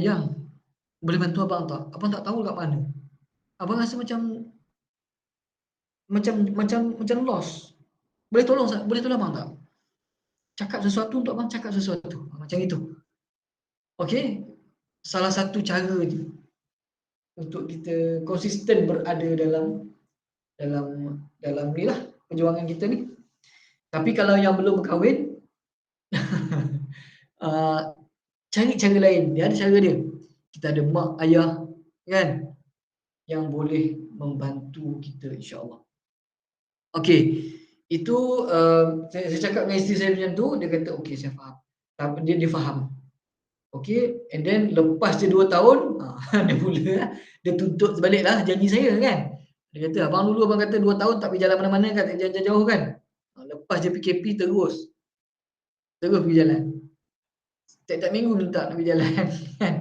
yang boleh bantu abang tak? Abang tak tahu kat mana. abang rasa macam lost. Boleh tolong abang tak? Cakap sesuatu untuk abang cakap sesuatu. Macam itu. Okey? Salah satu cara je untuk kita konsisten berada dalam dalam ni lah perjuangan kita ni. Tapi kalau yang belum berkahwin, cari cara lain. Dia ada cara dia. Kita ada mak, ayah, kan? Yang boleh membantu kita, insyaAllah. Okey, itu saya cakap dengan isteri saya macam tu, dia kata okey saya faham. Tapi dia faham. Okey, and then lepas dia 2 tahun, dia mula dia tuntut sebaliklah janji saya kan. Dia kata abang dulu abang kata 2 tahun tak pergi jalan mana-mana kan, tak jalan jauh kan. Lepas je PKP terus pergi jalan. Tiap-tiap minggu minta nak pergi jalan kan.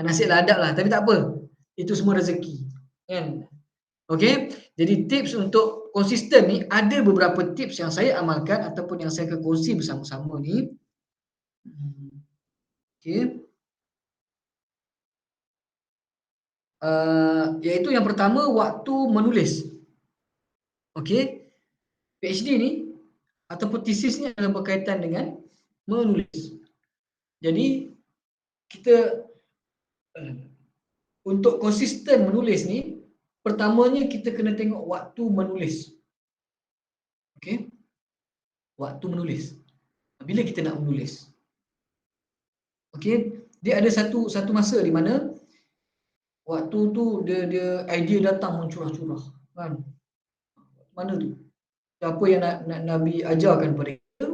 Nasiblah adab lah, tapi tak apa. Itu semua rezeki kan. Okey, jadi tips untuk konsisten ni ada beberapa tips yang saya amalkan ataupun yang saya akan kongsi bersama-sama ni. Okey. Iaitu yang pertama waktu menulis. Okey. PhD ni ataupun tesis ni adalah berkaitan dengan menulis. Jadi kita untuk konsisten menulis ni, pertamanya kita kena tengok waktu menulis. Okey. Waktu menulis. Bila kita nak menulis? Okey, dia ada satu masa di mana waktu tu dia idea datang mencurah-curah kan. Mana tu? Apa yang nak Nabi ajarkan kepada kita,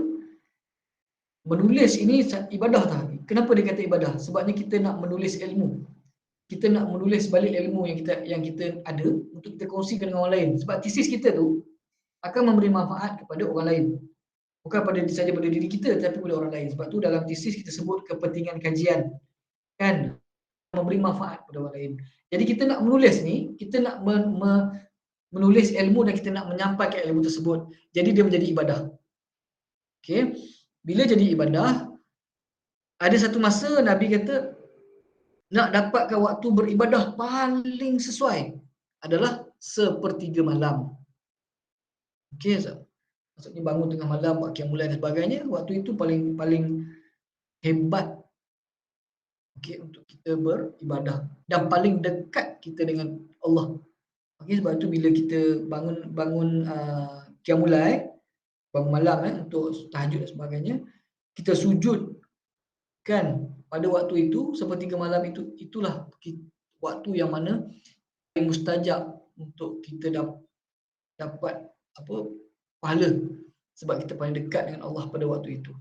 menulis ini ibadah tak? Kenapa dia kata ibadah? Sebabnya kita nak menulis ilmu. Kita nak menulis balik ilmu yang kita ada untuk kita kongsikan dengan orang lain. Sebab tesis kita tu akan memberi manfaat kepada orang lain. Bukan saja pada diri kita, tapi pada orang lain. Sebab tu dalam tesis kita sebut kepentingan kajian. Kan? Memberi manfaat kepada orang lain. Jadi kita nak menulis ni, kita nak menulis ilmu dan kita nak menyampaikan ilmu tersebut. Jadi dia menjadi ibadah. Okey. Bila jadi ibadah, ada satu masa Nabi kata nak dapatkan waktu beribadah paling sesuai adalah sepertiga malam. Okey, maksudnya bangun tengah malam, buat qiyamul lail dan sebagainya, waktu itu paling hebat okey untuk kita beribadah dan paling dekat kita dengan Allah. Okey, sebab tu bila kita bangun qiyamul lail, bangun malam untuk tahajud dan sebagainya, kita sujud kan pada waktu itu sepertiga malam itulah waktu yang mana paling mustajab untuk kita dapat pahala sebab kita paling dekat dengan Allah pada waktu itu.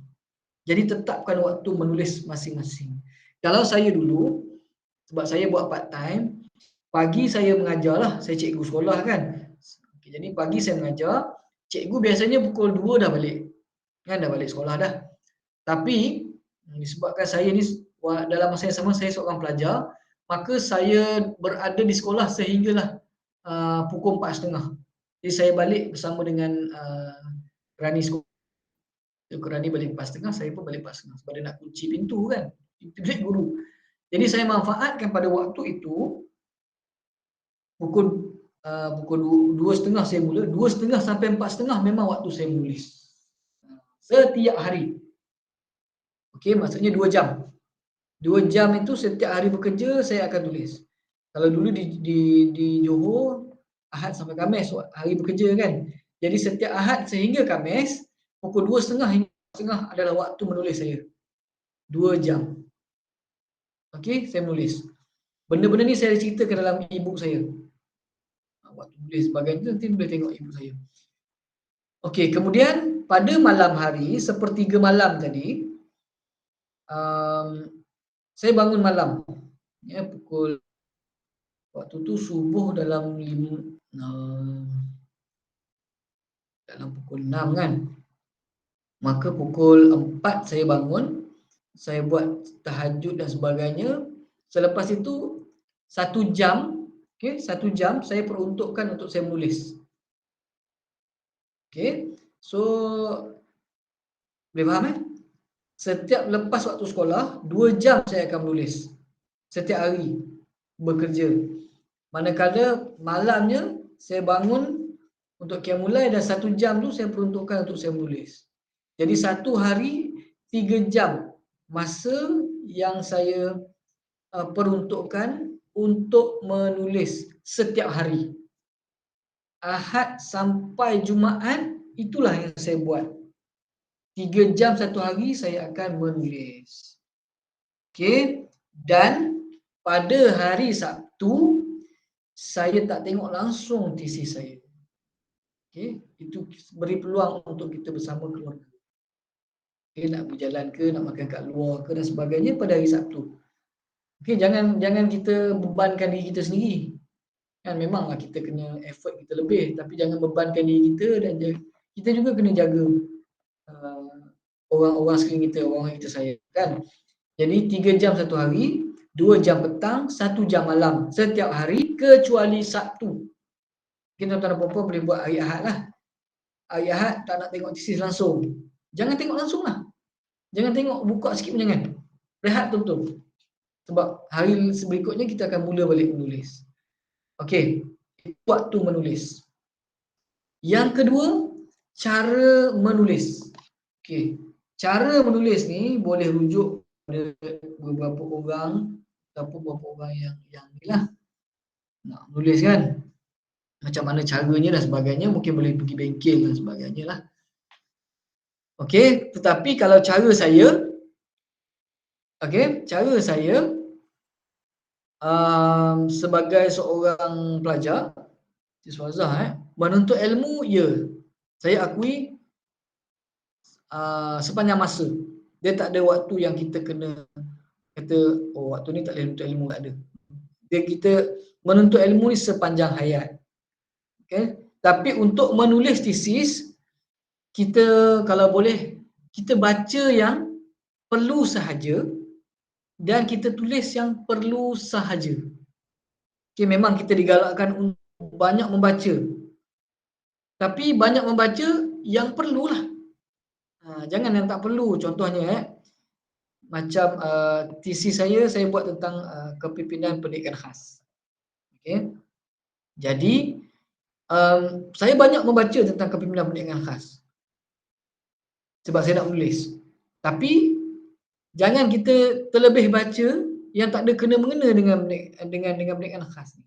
Jadi tetapkan waktu menulis masing-masing. Kalau saya dulu, sebab saya buat part time, pagi saya mengajar lah, saya cikgu sekolah kan. Jadi pagi saya mengajar, cikgu biasanya pukul 2 dah balik. Kan dah balik sekolah dah. Tapi disebabkan saya ni dalam masa yang sama saya seorang pelajar, maka saya berada di sekolah sehinggalah pukul 4.30. Jadi saya balik bersama dengan Rani sekolah. Rani balik 4.30, saya pun balik 4.30 sebab dia nak kunci pintu kan. Pintu bilik guru. Jadi saya manfaatkan pada waktu itu pukul 2.30 saya mula, 2.30 sampai 4.30 memang waktu saya menulis. Setiap hari. Okey, maksudnya 2 jam. 2 jam itu setiap hari bekerja saya akan tulis. Kalau dulu di Johor, Ahad sampai Khamis hari bekerja kan. Jadi setiap Ahad sehingga Khamis, pukul 2.30 hingga 4.30 adalah waktu menulis saya. 2 jam. Okey, saya menulis. Benda-benda ni saya cerita ke dalam e-book saya. Waktu tulis sebagainya nanti boleh tengok e-book saya. Okey, kemudian pada malam hari, sepertiga malam tadi, saya bangun malam. Ya, waktu tu subuh dalam pukul 6 kan. Maka pukul 4 saya bangun, saya buat tahajud dan sebagainya. Selepas itu 1 jam, okey, 1 jam saya peruntukkan untuk saya menulis. Okey. So boleh faham Setiap lepas waktu sekolah, 2 jam saya akan menulis. Setiap hari bekerja. Manakala malamnya saya bangun untuk qiyamul lail dan 1 jam tu saya peruntukkan untuk saya menulis. Jadi satu hari 3 jam masa yang saya peruntukkan untuk menulis setiap hari. Ahad sampai Jumaat itulah yang saya buat. 3 jam satu hari saya akan menulis. Okey, dan pada hari Sabtu saya tak tengok langsung tesis saya. Okey, itu beri peluang untuk kita bersama keluarga. Okey, nak berjalan ke, nak makan kat luar ke dan sebagainya pada hari Sabtu. Okey, jangan kita bebankan diri kita sendiri. Kan memanglah kita kena effort kita lebih, tapi jangan bebankan diri kita dan kita juga kena jaga orang-orang sekeliling kita, orang yang kita sayang, kan. Jadi 3 jam satu hari, 2 jam petang, 1 jam malam setiap hari kecuali Sabtu. Mungkin tuan-tuan dan puan-puan boleh buat hari Ahad lah. Hari Ahad tak nak tengok tesis langsung, jangan tengok langsung lah. Jangan tengok, buka sikit pun jangan. Rehat betul-betul. Sebab hari berikutnya kita akan mula balik menulis. Okey, waktu menulis. Yang kedua, cara menulis. Okey, cara menulis ni boleh rujuk pada beberapa orang ataupun beberapa orang yang ni lah nak menulis kan. Macam mana caranya dan sebagainya, mungkin boleh pergi bengkel dan sebagainya lah. Okey, tetapi kalau cara saya, okey, cara saya sebagai seorang pelajar, siswazah menuntut ilmu, ya, saya akui sepanjang masa. Dia tak ada waktu yang kita kena kata, oh waktu ni tak boleh menuntut ilmu, tak ada. Kita menuntut ilmu ni sepanjang hayat. Okay? Tapi untuk menulis tesis, kita kalau boleh, kita baca yang perlu sahaja dan kita tulis yang perlu sahaja. Okay, memang kita digalakkan untuk banyak membaca. Tapi banyak membaca yang perlulah. Jangan yang tak perlu. Contohnya macam tesis saya buat tentang kepimpinan pendidikan khas. Okay. Jadi saya banyak membaca tentang kepimpinan pendidikan khas sebab saya nak menulis. Tapi jangan kita terlebih baca yang tak ada kena-mengena dengan pendidikan khas ni.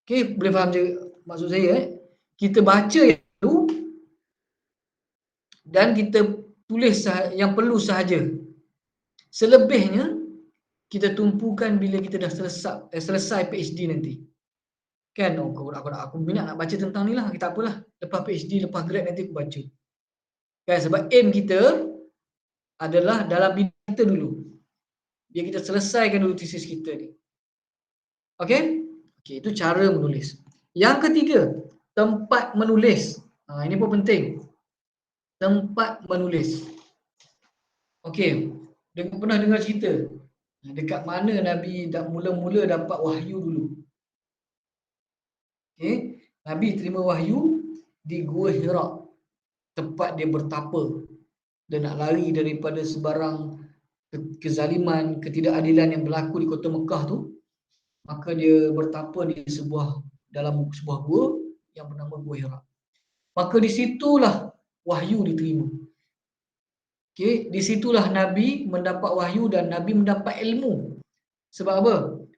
Okay, boleh faham je maksud saya. Kita baca yang perlu dan kita tulis yang perlu sahaja. Selebihnya kita tumpukan bila kita dah selesai PhD nanti. Kan, aku minat nak baca tentang ni lah, tak apalah. Lepas PhD, lepas grad nanti aku baca. Kan, sebab aim kita adalah dalam bidang kita dulu. Biar kita selesaikan dulu tesis kita ni. Okey? Okey, itu cara menulis. Yang ketiga, tempat menulis. Ini pun penting. Tempat menulis. Okey, pernah dengar cerita dekat mana Nabi mula-mula dapat wahyu dulu. Okey, Nabi terima wahyu di Gua Hira, tempat dia bertapa dan nak lari daripada sebarang kezaliman, ketidakadilan yang berlaku di kota Mekah tu. Maka dia bertapa di dalam sebuah gua yang bernama Gua Hira. Maka di situlah wahyu diterima. Okey, di situlah Nabi mendapat wahyu dan Nabi mendapat ilmu. Sebab apa?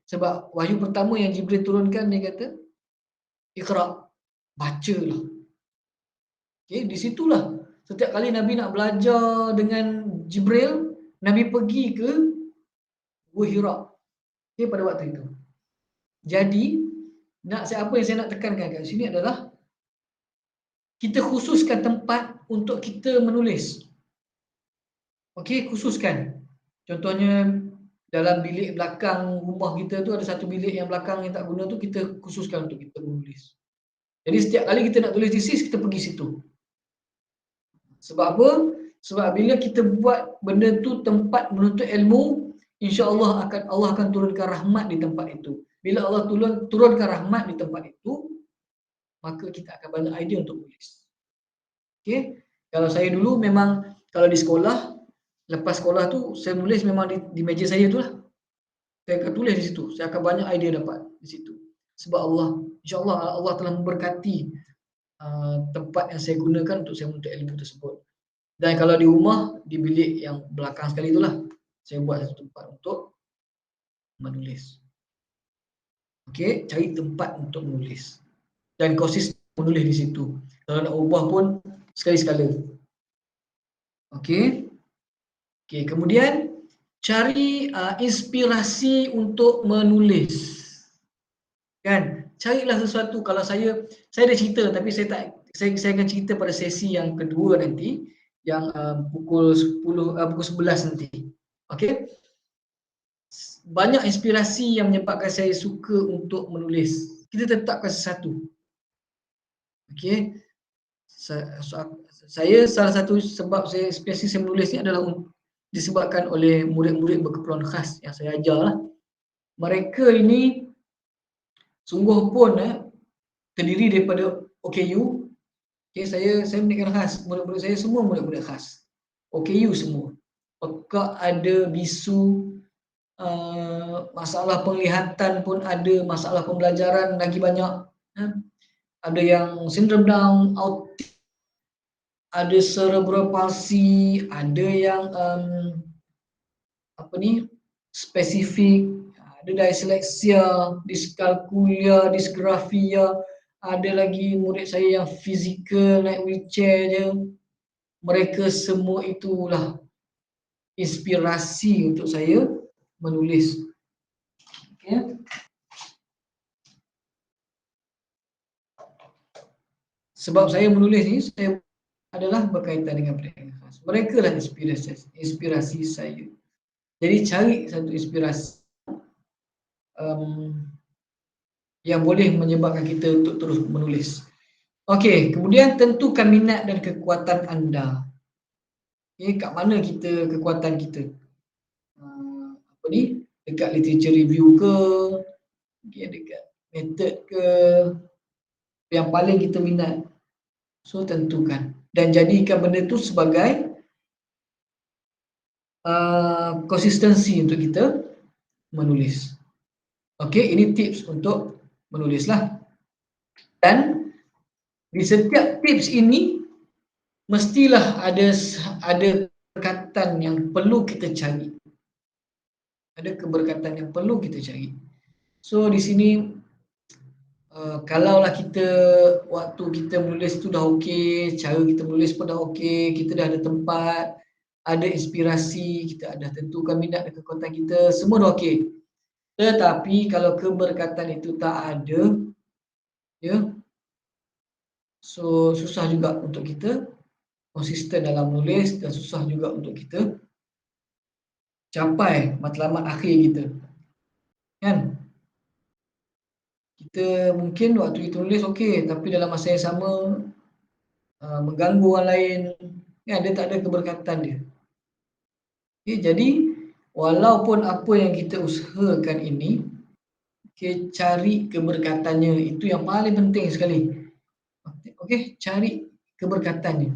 Sebab wahyu pertama yang Jibril turunkan, dia kata, Iqra, bacalah. Okey, di situlah setiap kali Nabi nak belajar dengan Jibril, Nabi pergi ke Gua Hira. Okey, pada waktu itu. Jadi, apa yang saya nak tekankan kat sini adalah kita khususkan tempat untuk kita menulis. Okey, khususkan. Contohnya dalam bilik belakang rumah kita tu ada satu bilik yang belakang yang tak guna tu, kita khususkan untuk kita menulis. Jadi setiap kali kita nak tulis tesis, kita pergi situ. Sebab apa? Sebab bila kita buat benda tu tempat menuntut ilmu, insya-Allah Allah akan turunkan rahmat di tempat itu. Bila Allah turunkan rahmat di tempat itu, maka kita akan banyak idea untuk tulis. Okey? Kalau saya dulu memang kalau di sekolah, lepas sekolah tu saya nulis memang di meja saya tu lah. saya akan tulis di situ. Saya akan banyak idea dapat di situ. Sebab Allah, insya-Allah Allah telah memberkati tempat yang saya gunakan untuk saya menuntut ilmu tersebut. Dan kalau di rumah, di bilik yang belakang sekali itulah, saya buat satu tempat untuk menulis. Okey, cari tempat untuk menulis. Dan konsisten menulis di situ. Kalau nak ubah pun sekali-sekala. Okey. Okey, kemudian cari inspirasi untuk menulis. Kan? Carilah sesuatu. Kalau saya ada cerita tapi saya akan cerita pada sesi yang kedua nanti yang pukul 11 nanti. Okey? Banyak inspirasi yang menyebabkan saya suka untuk menulis. Kita tetapkan sesuatu. Okey? Saya salah satu sebab saya inspirasi saya menulis ni adalah disebabkan oleh murid-murid berkeperluan khas yang saya ajar lah. Mereka ini sungguh pun terdiri daripada OKU. Okay, saya murid khas. Murid-murid saya semua murid-murid khas. OKU semua. Pekak ada, bisu, masalah penglihatan pun ada, masalah pembelajaran lagi banyak. Ada yang sindrom Down, autis, ada cerebral palsy, ada yang spesifik, ada dyslexia, dyscalculia, dysgraphia, ada lagi murid saya yang fizikal naik wheelchair je. Mereka semua itulah inspirasi untuk saya menulis. Okay. Sebab saya menulis ni, saya adalah berkaitan dengan pendidikan khas. Mereka lah inspirasi saya. Jadi cari satu inspirasi yang boleh menyebabkan kita untuk terus menulis. Okey, kemudian tentukan minat dan kekuatan anda. Okay, kat mana kekuatan kita? Dekat literature review ke? Okay, dekat method ke? Yang paling kita minat. So, tentukan. Dan jadikan benda tu sebagai konsistensi untuk kita menulis. Okey, ini tips untuk menulislah. Dan di setiap tips ini mestilah ada keberkatan yang perlu kita cari. Ada keberkatan yang perlu kita cari. So di sini kalaulah kita waktu kita menulis tu dah okey, cara kita menulis pun dah okey, kita dah ada tempat, ada inspirasi, kita dah tentukan minat dan kekuatan kita, semua dah okey. Tetapi kalau keberkatan itu tak ada, ya, so susah juga untuk kita konsisten dalam menulis dan susah juga untuk kita capai matlamat akhir kita. Kan? Kita mungkin waktu kita tulis okey, tapi dalam masa yang sama mengganggu orang lain, kan, dia tak ada keberkatan dia. Okay, jadi walaupun apa yang kita usahakan ini, okay, cari keberkatannya, itu yang paling penting sekali. Okey, cari keberkatannya.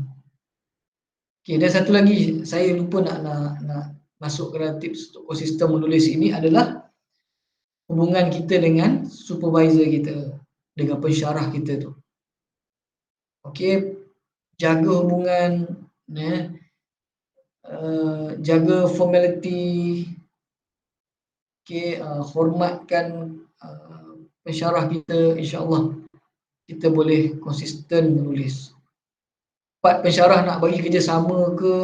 Okey, dan satu lagi saya lupa nak masuk ke dalam tips untuk konsisten menulis ini adalah hubungan kita dengan supervisor kita, dengan pensyarah kita tu. Okey, jaga hubungan, jaga formality, okey, hormatkan pensyarah kita, insya-Allah kita boleh konsisten menulis. Part pensyarah nak bagi kerjasama ke,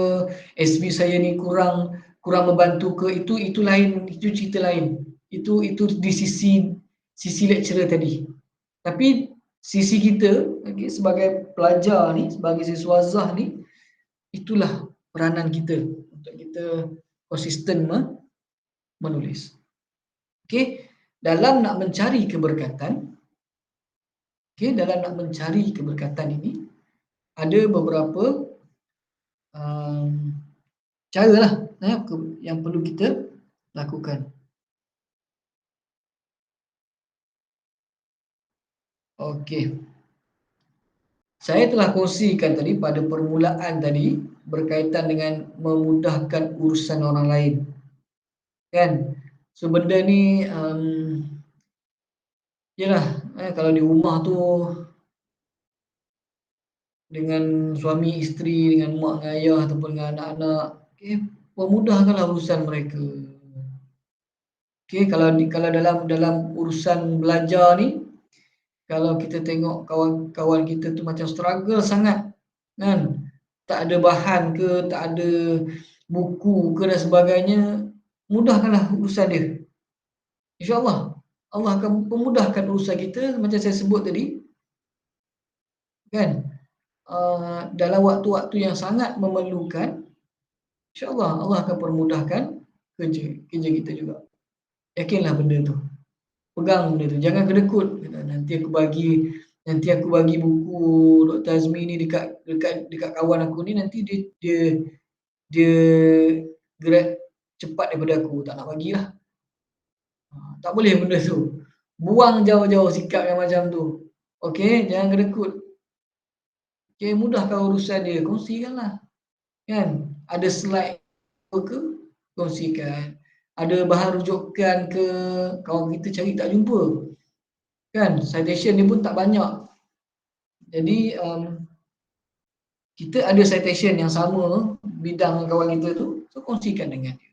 SB saya ni kurang membantu ke, itu lain, itu cerita lain. Itu di sisi lecturer tadi. Tapi sisi kita, okay, sebagai pelajar ni, sebagai siswa Zah ni, itulah peranan kita untuk kita konsisten menulis. Okey, dalam nak mencari keberkatan, dalam nak mencari keberkatan ini ada beberapa cara lah yang perlu kita lakukan. Okey. Saya telah kongsikan tadi pada permulaan tadi berkaitan dengan memudahkan urusan orang lain. Kan? So benda ni yalah, kalau di rumah tu dengan suami isteri, dengan mak dengan ayah ataupun dengan anak-anak, okey, permudahkanlah urusan mereka. Okey, kalau dalam dalam urusan belajar ni, kalau kita tengok kawan-kawan kita tu macam struggle sangat, kan? Tak ada bahan ke, tak ada buku ke dan sebagainya, mudahkanlah urusan dia. InsyaAllah, Allah akan memudahkan urusan kita macam saya sebut tadi, kan? Dalam waktu-waktu yang sangat memerlukan, InsyaAllah Allah akan permudahkan kerja kita juga. Yakinlah benda tu. Pegang benda tu. Jangan kedekut. Nanti aku bagi buku Dr. Azmi ni dekat kawan aku ni, nanti dia grab cepat daripada aku. Tak nak bagilah. Tak boleh benda tu. Buang jauh-jauh sikap yang macam tu. Okey, jangan kedekut. Okey, mudahkan urusan dia. Kongsikanlah. Kan? Ada slide ke, kongsikan. Ada bahan rujukan ke, kawan kita cari tak jumpa. Kan? Citation dia pun tak banyak. Jadi kita ada citation yang sama bidang kawan kita tu, so kongsikan dengan dia.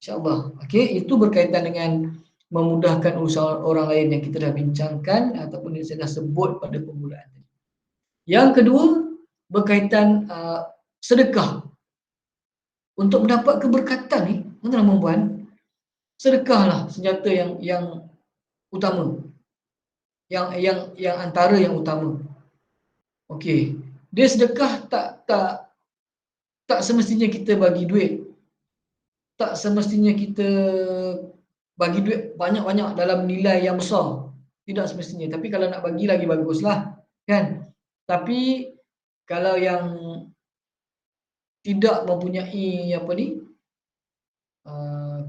InsyaAllah. Okey, itu berkaitan dengan memudahkan urusan orang lain yang kita dah bincangkan ataupun yang saya dah sebut pada permulaan. Yang kedua, berkaitan sedekah. Untuk mendapat keberkatan ni, tuan-tuan dan puan, sedekahlah senjata yang utama. Yang antara yang utama. Okey. Dia sedekah tak semestinya kita bagi duit. Tak semestinya kita bagi duit banyak-banyak dalam nilai yang besar. Tidak semestinya. Tapi kalau nak bagi lagi baguslah, kan? Tapi kalau yang tidak mempunyai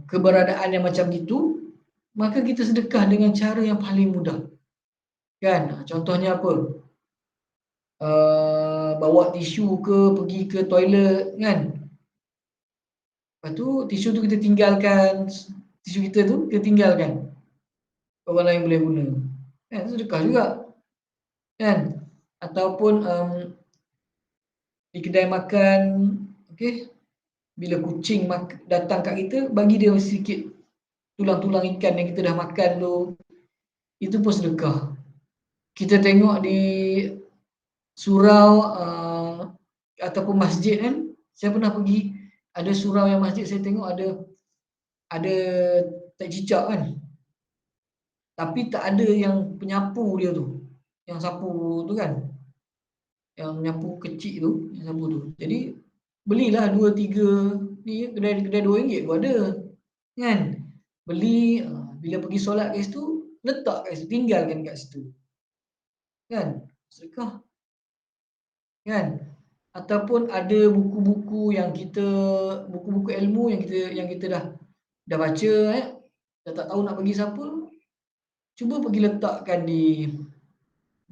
keberadaan yang macam itu, maka kita sedekah dengan cara yang paling mudah. Kan? Contohnya apa? Bawa tisu ke, pergi ke toilet, kan? Lepas tu tisu tu kita tinggalkan, tisu kita tu kita tinggalkan. Orang lain boleh guna. Kan? Sedekah juga. Kan? Ataupun di kedai makan, okey, bila kucing datang kat kita, bagi dia sikit tulang-tulang ikan yang kita dah makan tu, itu pun sedekah. Kita tengok di surau ataupun masjid kan, saya pernah pergi, ada surau yang masjid saya tengok ada tak cicak kan, tapi tak ada yang penyapu dia tu, yang sapu tu kan, yang menyapu kecil tu, yang sapu tu. Jadi belilah 2-3 ni, kedai RM2 pun ada kan. Beli, bila pergi solat kat situ, letak kat situ, tinggalkan kat situ. Kan? Sedekah. Kan? Ataupun ada buku-buku ilmu yang kita dah baca, dah tak tahu nak bagi siapa, cuba pergi letakkan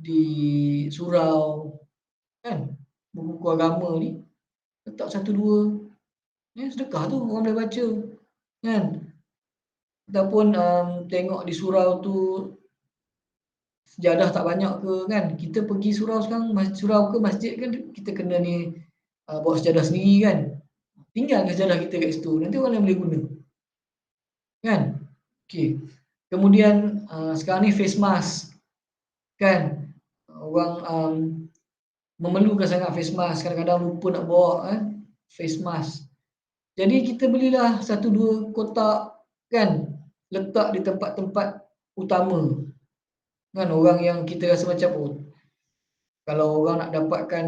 di surau, kan? Buku-buku agama ni, letak 1-2, sedekah tu, orang boleh baca, kan? Ataupun tengok di surau tu sejadah tak banyak ke, kan? Kita pergi surau sekarang, surau ke masjid kan, kita kena ni bawa sejadah sendiri kan. Tinggalkan sejadah kita kat situ, nanti orang lain boleh guna. Kan? Okey. Kemudian sekarang ni face mask. Kan? Orang memerlukan sangat face mask, kadang-kadang lupa nak bawa face mask. Jadi kita belilah 1-2 kotak, kan? Letak di tempat-tempat utama. Kan, orang yang kita rasa macam, kalau orang nak dapatkan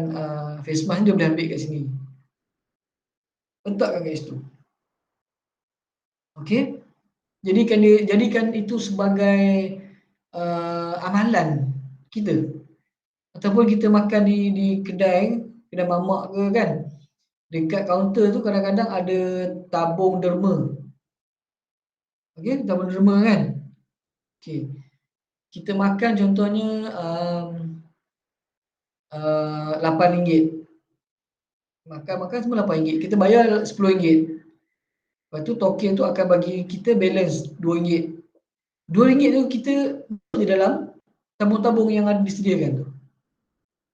face mask, dia boleh ambil kat sini. Letakkan kat situ. Okey? Jadikan itu sebagai amalan kita. Ataupun kita makan di kedai mamak ke kan, dekat kaunter tu kadang-kadang ada tabung derma. Okey, tabung derma kan. Okey. Kita makan contohnya RM8. Makan semua RM8. Kita bayar RM10. Lepas tu token tu akan bagi kita balance RM2. RM2 tu kita di dalam tabung-tabung yang ada disediakan tu.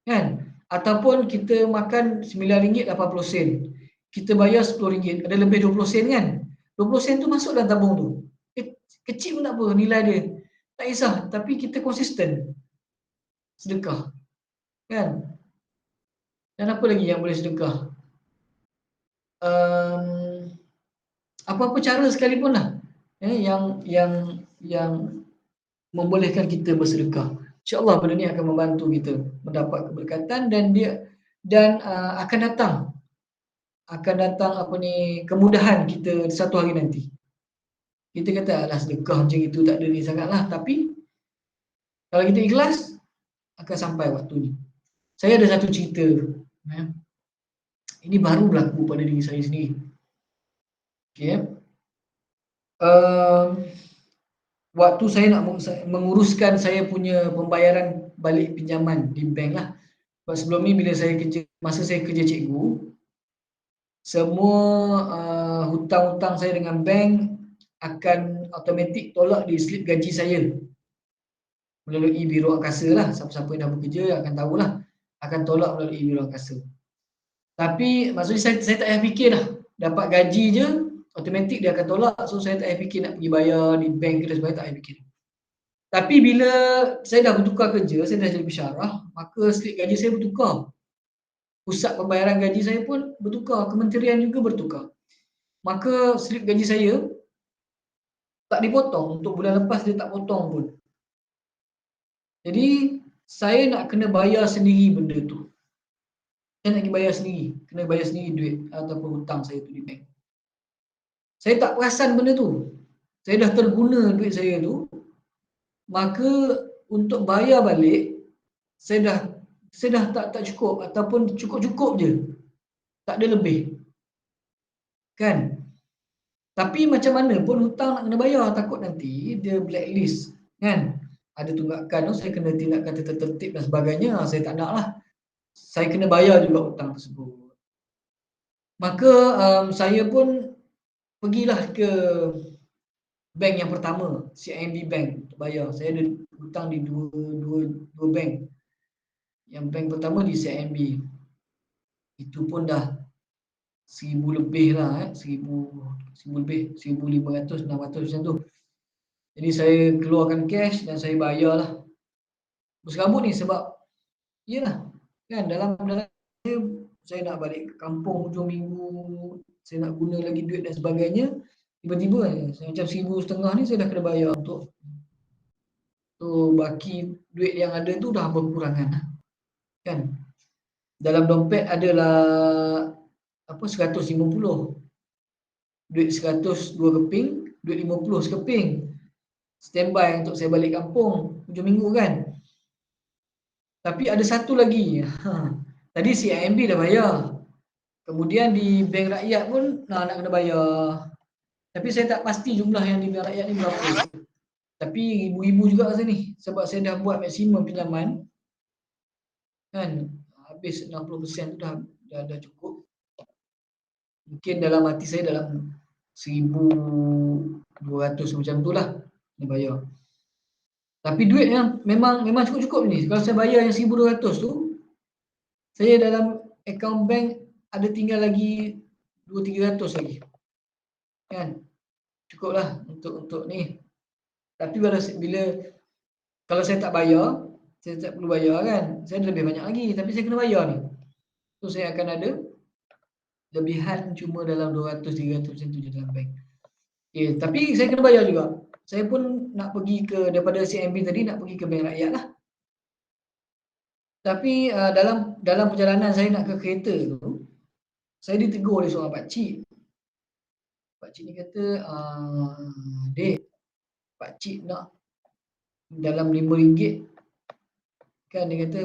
Kan? Ataupun kita makan RM9.80. Kita bayar RM10. Ada lebih 20 sen kan? 20 sen tu masuk dalam tabung tu. Kecil pun tak apa nilai dia. Tak kisah. Tapi kita konsisten. Sedekah. Kan? Dan apa lagi yang boleh sedekah? Apa-apa cara sekalipun lah. Yang membolehkan kita bersedekah. InsyaAllah benda ni akan membantu kita mendapat keberkatan dan akan datang kemudahan kita satu hari nanti. Kita kata alah sedekah macam itu tak ada ni sangatlah, tapi kalau kita ikhlas akan sampai waktu ni. Saya ada satu cerita. Ini baru berlaku pada diri saya sendiri. Okay. Waktu saya nak menguruskan saya punya pembayaran balik pinjaman di bank lah. Sebab sebelum ni masa saya kerja cikgu, semua hutang-hutang saya dengan bank akan automatik tolak di slip gaji saya melalui Biro Angkasa lah. Siapa-siapa yang dah bekerja akan tahulah, akan tolak melalui Biro Angkasa. Tapi maksudnya saya tak payah fikir dah, dapat gaji je automatik dia akan tolak. So saya tak payah fikir nak pergi bayar di bank ke dan sebagainya, tak payah fikir. Tapi bila saya dah bertukar kerja, saya dah jadi pensyarah, maka slip gaji saya bertukar. Pusat pembayaran gaji saya pun bertukar, kementerian juga bertukar. Maka slip gaji saya tak dipotong. Untuk bulan lepas dia tak potong pun. Jadi saya nak kena bayar sendiri benda tu. Saya nak bayar sendiri, kena bayar sendiri duit ataupun hutang saya tu di bank. Saya tak perasan benda tu. Saya dah terguna duit saya tu. Maka untuk bayar balik, saya dah tak cukup ataupun cukup-cukup je. Tak ada lebih. Kan? Tapi macam mana pun hutang nak kena bayar, takut nanti dia blacklist. Kan? Ada tunggakan, saya kena tindakan tertertib dan sebagainya. Saya tak nak lah. Saya kena bayar juga hutang tersebut. Maka saya pun pergilah ke bank yang pertama, CIMB Bank, untuk bayar. Saya ada hutang di dua bank. Yang bank pertama di CIMB. Itu pun dah 1,000 lebih lah, 1,000 lebih, 1,500, 600 macam tu. Jadi saya keluarkan cash dan saya bayar lah. Berserabut ni sebab, iyalah, kan dalam saya nak balik ke kampung hujung minggu, saya nak guna lagi duit dan sebagainya. Tiba-tiba macam 1,500 ni saya dah kena bayar untuk baki duit yang ada tu dah berkurangan lah. Kan? Dalam dompet adalah 150. Duit 100 2 keping, duit 50 sekeping. Standby untuk saya balik kampung hujung minggu kan. Tapi ada satu lagi. Tadi CIMB dah bayar. Kemudian di bank rakyat pun nak kena bayar. Tapi saya tak pasti jumlah yang di bank rakyat ni berapa. Tapi ribu-ribu juga rasa ni. Sebab saya dah buat maksimum pinjaman. Kan? Habis 60% tu dah cukup. Mungkin dalam hati saya dalam 1,200 macam tu lah dia bayar. Tapi duit yang memang cukup-cukup ni. Kalau saya bayar yang 1,200 tu, saya dalam akaun bank ada tinggal lagi 200-300 lagi. Kan? Cukup lah untuk ni. Tapi bila kalau saya tak bayar, saya tak perlu bayar kan. Saya ada lebih banyak lagi, tapi saya kena bayar ni. So saya akan ada lebihan cuma dalam 200-300 macam tu je dalam bank. Okay, tapi saya kena bayar juga. Saya pun nak pergi daripada CIMB tadi nak pergi ke bank rakyat lah. Tapi dalam perjalanan saya nak ke kereta tu, saya ditegur oleh seorang pakcik. Pakcik ni kata, Dek, pakcik nak dalam RM5. Kan dia kata,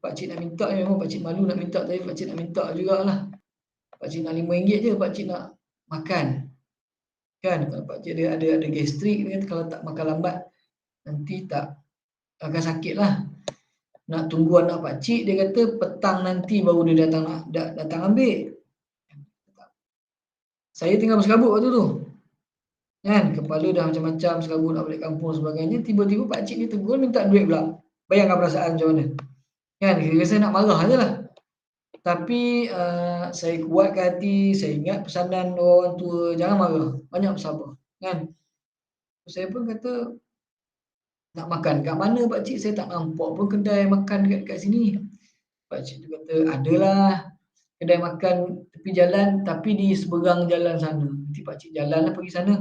pakcik nak minta, memang pakcik malu nak minta, tapi pakcik nak minta jugalah. Pakcik nak RM5 je, pakcik nak makan. Kan, kalau pakcik ada gastrik, dia kata, kalau tak makan lambat, nanti tak akan sakit lah. Nak tunggu anak pakcik, dia kata petang nanti baru dia datang ambil. Saya tengah berserabut waktu tu. Kan, kepala dah macam-macam, serabut nak balik kampung sebagainya. Tiba-tiba pakcik ni tegur minta duit pula. Bayangkan perasaan macam mana. Kan, saya nak marah je lah. Tapi saya kuatkan hati, saya ingat pesanan orang tua, jangan marah, banyak bersabar. Kan. Saya pun kata, nak makan kat mana pakcik? Saya tak nampak pun kedai makan kat sini. Pakcik tu kata, adalah kedai makan tepi jalan tapi di seberang jalan sana. Nanti pakcik jalanlah pergi sana.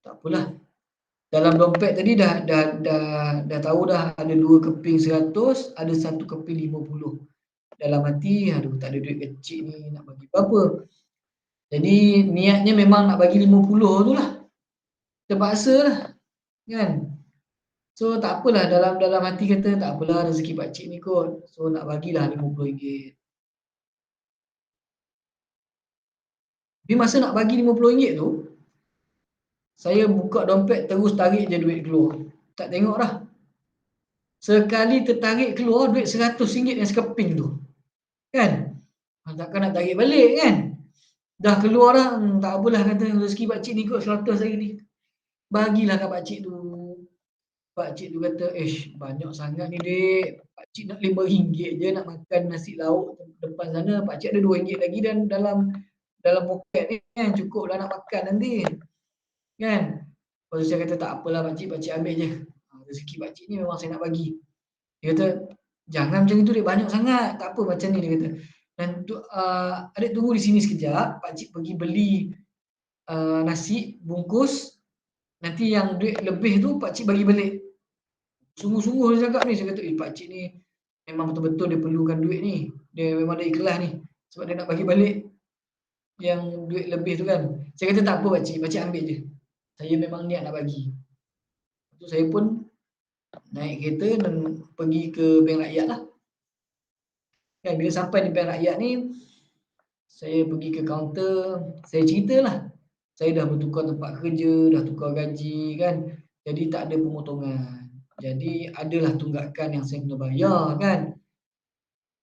Tak apalah. Dalam dompet tadi dah tahu dah ada 2 keping 100, ada 1 keping 50. Dalam hati, aduh tak ada duit kecil ni nak bagi berapa. Jadi niatnya memang nak bagi 50 tu lah. Terpaksa lah. Kan? So tak apalah, dalam hati kata tak apalah rezeki pakcik ni kot. So nak bagilah RM50. Tapi masa nak bagi RM50 tu, saya buka dompet terus tarik je duit keluar. Tak tengok dah. Sekali tertarik keluar duit RM100 yang sekeping tu. Kan? Takkan nak tarik balik kan? Dah keluar dah, tak apalah kata rezeki pakcik ni kot 100 hari ni. Bagilah kat pakcik tu. Pakcik tu kata, banyak sangat ni dek. Pakcik nak RM5 je nak makan nasi lauk depan sana. Pakcik ada RM2 lagi dan dalam poket ni kan, cukup lah nak makan nanti. Kan? Lepas tu saya kata tak apalah pakcik ambil je. Rezeki pakcik ni memang saya nak bagi. Dia kata, jangan macam itu dek, banyak sangat. Tak apa macam ni dia kata. Dan adik tunggu di sini sekejap, pakcik pergi beli nasi bungkus. Nanti yang duit lebih tu pakcik bagi balik. Sungguh-sungguh dia cakap ni. Saya kata, pakcik ni memang betul-betul dia perlukan duit ni. Dia memang ada ikhlas ni. Sebab dia nak bagi balik yang duit lebih tu kan. Saya kata tak apa pakcik ambil je. Saya memang niat nak bagi. Lepas tu saya pun naik kereta dan pergi ke Bank Rakyat lah. Kan, bila sampai di Bank Rakyat ni, saya pergi ke kaunter, saya ceritalah. Saya dah bertukar tempat kerja, dah tukar gaji kan. Jadi tak ada pemotongan. Jadi adalah tunggakan yang saya kena bayar kan.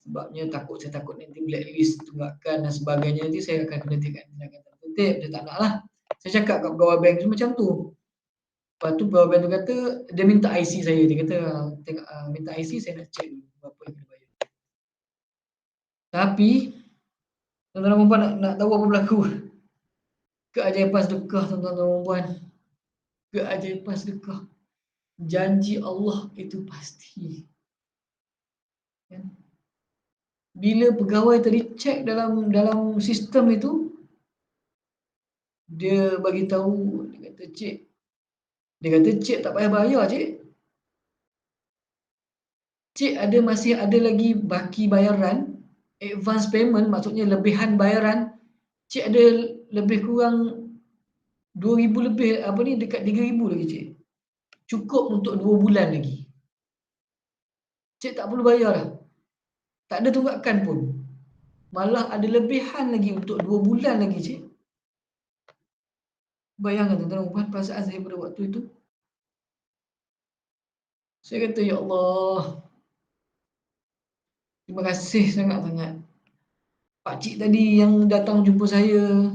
Sebabnya saya takut nanti blacklist tunggakan dan sebagainya, nanti saya akan kena tindakan tertib. Saya tak nak lah. Saya cakap kat pegawai bank tu macam tu. Lepas tu pegawai bank tu kata, dia minta IC saya. Dia kata, minta IC saya nak check dulu berapa yang kena bayar. Tapi, tuan-tuan dan puan nak tahu apa berlaku? Keajaiban sedekah, tuan-tuan dan puan. Keajaiban sedekah. Janji Allah itu pasti. Bila pegawai tadi cek dalam sistem itu, dia bagi tahu, dia kata cik tak payah bayar cik. Cik masih ada lagi baki bayaran, advance payment, maksudnya lebihan bayaran. Cik ada lebih kurang 2,000 lebih, dekat 3,000 lagi cik. Cukup untuk 2 bulan lagi. Cik tak perlu bayar dah. Tak ada tunggakan pun. Malah ada lebihan lagi untuk 2 bulan lagi cik. Bayangkan tuan-tuan, perasaan saya pada waktu itu. Saya kata, ya Allah, terima kasih sangat-sangat. Pakcik tadi yang datang jumpa saya.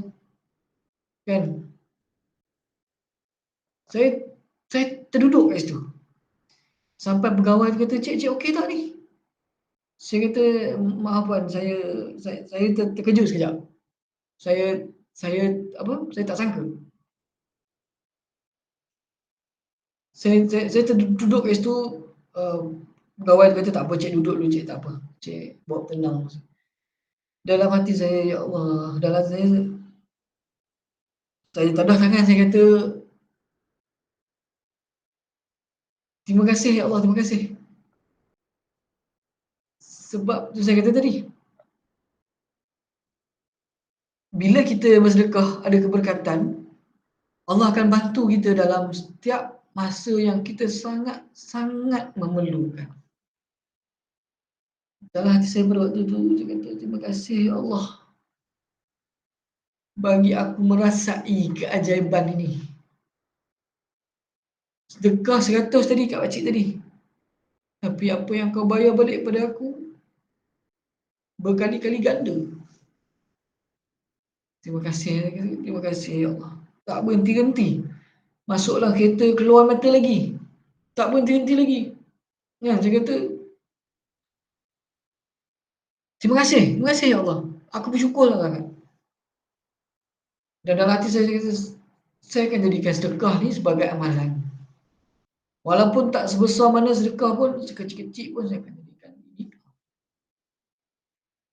Kan? Saya terduduk kat situ. Sampai pegawai kata, cik okey tak ni? Saya kata, maaf puan, saya terkejut sekejap. Saya tak sangka. Saya terduduk kat situ, pegawai kata tak apa cik, duduk dulu cik, tak apa. Cik bawa tenang. Dalam hati saya, ya Allah, dalam saya tadah tangan, saya kata, terima kasih ya Allah, terima kasih. Sebab tu saya kata tadi, bila kita bersedekah ada keberkatan, Allah akan bantu kita dalam setiap masa yang kita sangat-sangat memerlukan. Dalam hati saya pada waktu itu, saya kata, terima kasih ya Allah bagi aku merasai keajaiban ini. Sedekah 100 tadi kat pakcik tadi. Tapi apa yang kau bayar balik pada aku berkali-kali ganda. terima kasih ya Allah. Tak berhenti-henti. Masuklah kereta, keluar mata lagi. Tak berhenti-henti lagi. Ya, saya kata, terima kasih ya Allah. Aku bersyukur sangat. Dan dalam hati saya kata, saya akan jadikan sedekah ni sebagai amalan. Walaupun tak sebesar mana sedekah pun, sekecil-kecil pun saya akan jadikan ini.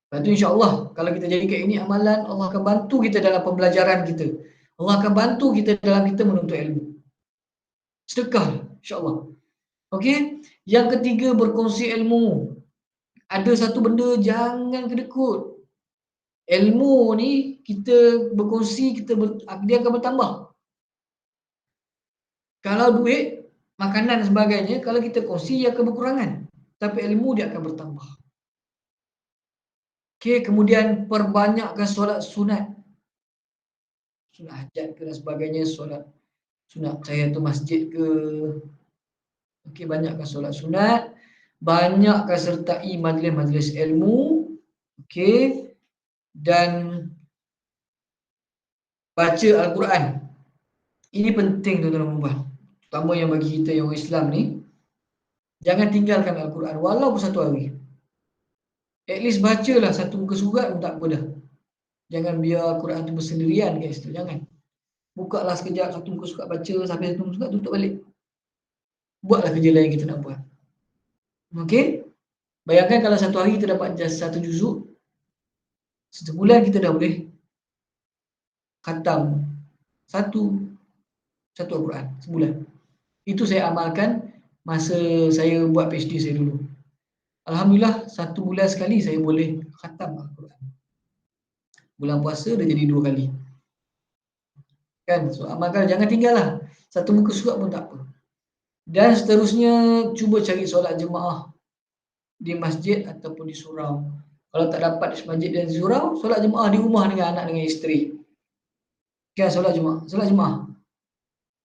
Lepas tu insyaAllah, kalau kita jadikan ini amalan, Allah akan bantu kita dalam pembelajaran kita. Allah akan bantu kita dalam kita menuntut ilmu. Sedekah, insyaAllah. Okey. Yang ketiga, berkongsi ilmu. Ada satu benda, jangan kedekut. Ilmu ni, kita berkongsi, dia akan bertambah. Kalau duit, makanan dan sebagainya, kalau kita kongsi, ia akan berkurangan. Tapi ilmu dia akan bertambah. Okey, kemudian perbanyakkan solat sunat. Sunat hajat ke dan sebagainya, solat sunat tahiyatul masjid ke. Okey, banyakkan solat sunat, banyakkan sertai majlis-majlis ilmu. Okey, dan baca Al-Quran. Ini penting tuan-tuan dan puan. Terutama yang bagi kita yang orang Islam ni, jangan tinggalkan Al-Quran walaupun satu hari. At least bacalah satu muka surat pun tak apa dah. Jangan biar Al-Quran tu bersendirian kat situ, jangan. Bukalah sekejap satu muka surat baca, sampai satu muka surat tutup balik. Buatlah kerja lain kita nak buat. Okey? Bayangkan kalau satu hari kita dapat satu juzuk, sebulan kita dah boleh khatam satu Al-Quran sebulan. Itu saya amalkan masa saya buat PhD saya dulu. Alhamdulillah, satu bulan sekali saya boleh khatam Al-Quran. Bulan puasa dah jadi 2 kali. Kan? So, amalkan, jangan tinggal lah. Satu muka surat pun tak apa. Dan seterusnya, cuba cari solat jemaah di masjid ataupun di surau. Kalau tak dapat di masjid dan di surau, solat jemaah di rumah dengan anak dengan isteri. Kan, solat jemaah.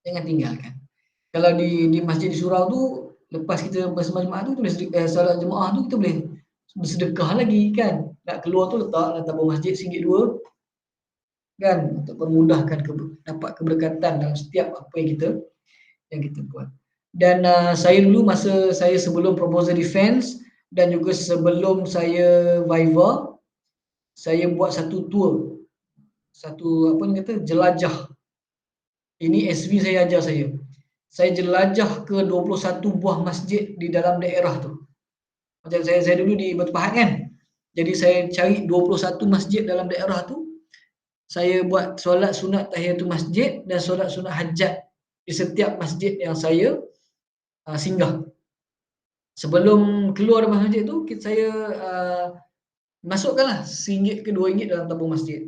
Jangan tinggalkan. Kalau di masjid di surau tu, lepas kita bersama jemaah tu, solat jemaah tu kita boleh bersedekah lagi kan. Nak keluar tu letaklah tabung masjid RM1-2 kan, untuk memudahkan dapat keberkatan dalam setiap apa yang kita buat. Dan saya dulu masa saya sebelum proposal defense dan juga sebelum saya Viva, saya buat satu tour, satu apa ni kata, jelajah. Ini SV saya ajar saya. Saya jelajah ke 21 buah masjid di dalam daerah tu. Macam saya dulu di Batu Pahat kan. Jadi saya cari 21 masjid dalam daerah tu. Saya buat solat sunat tahiyatul masjid dan solat sunat hajat di setiap masjid yang saya singgah. Sebelum keluar dari masjid tu, saya masukkanlah RM1 ke RM2 dalam tabung masjid.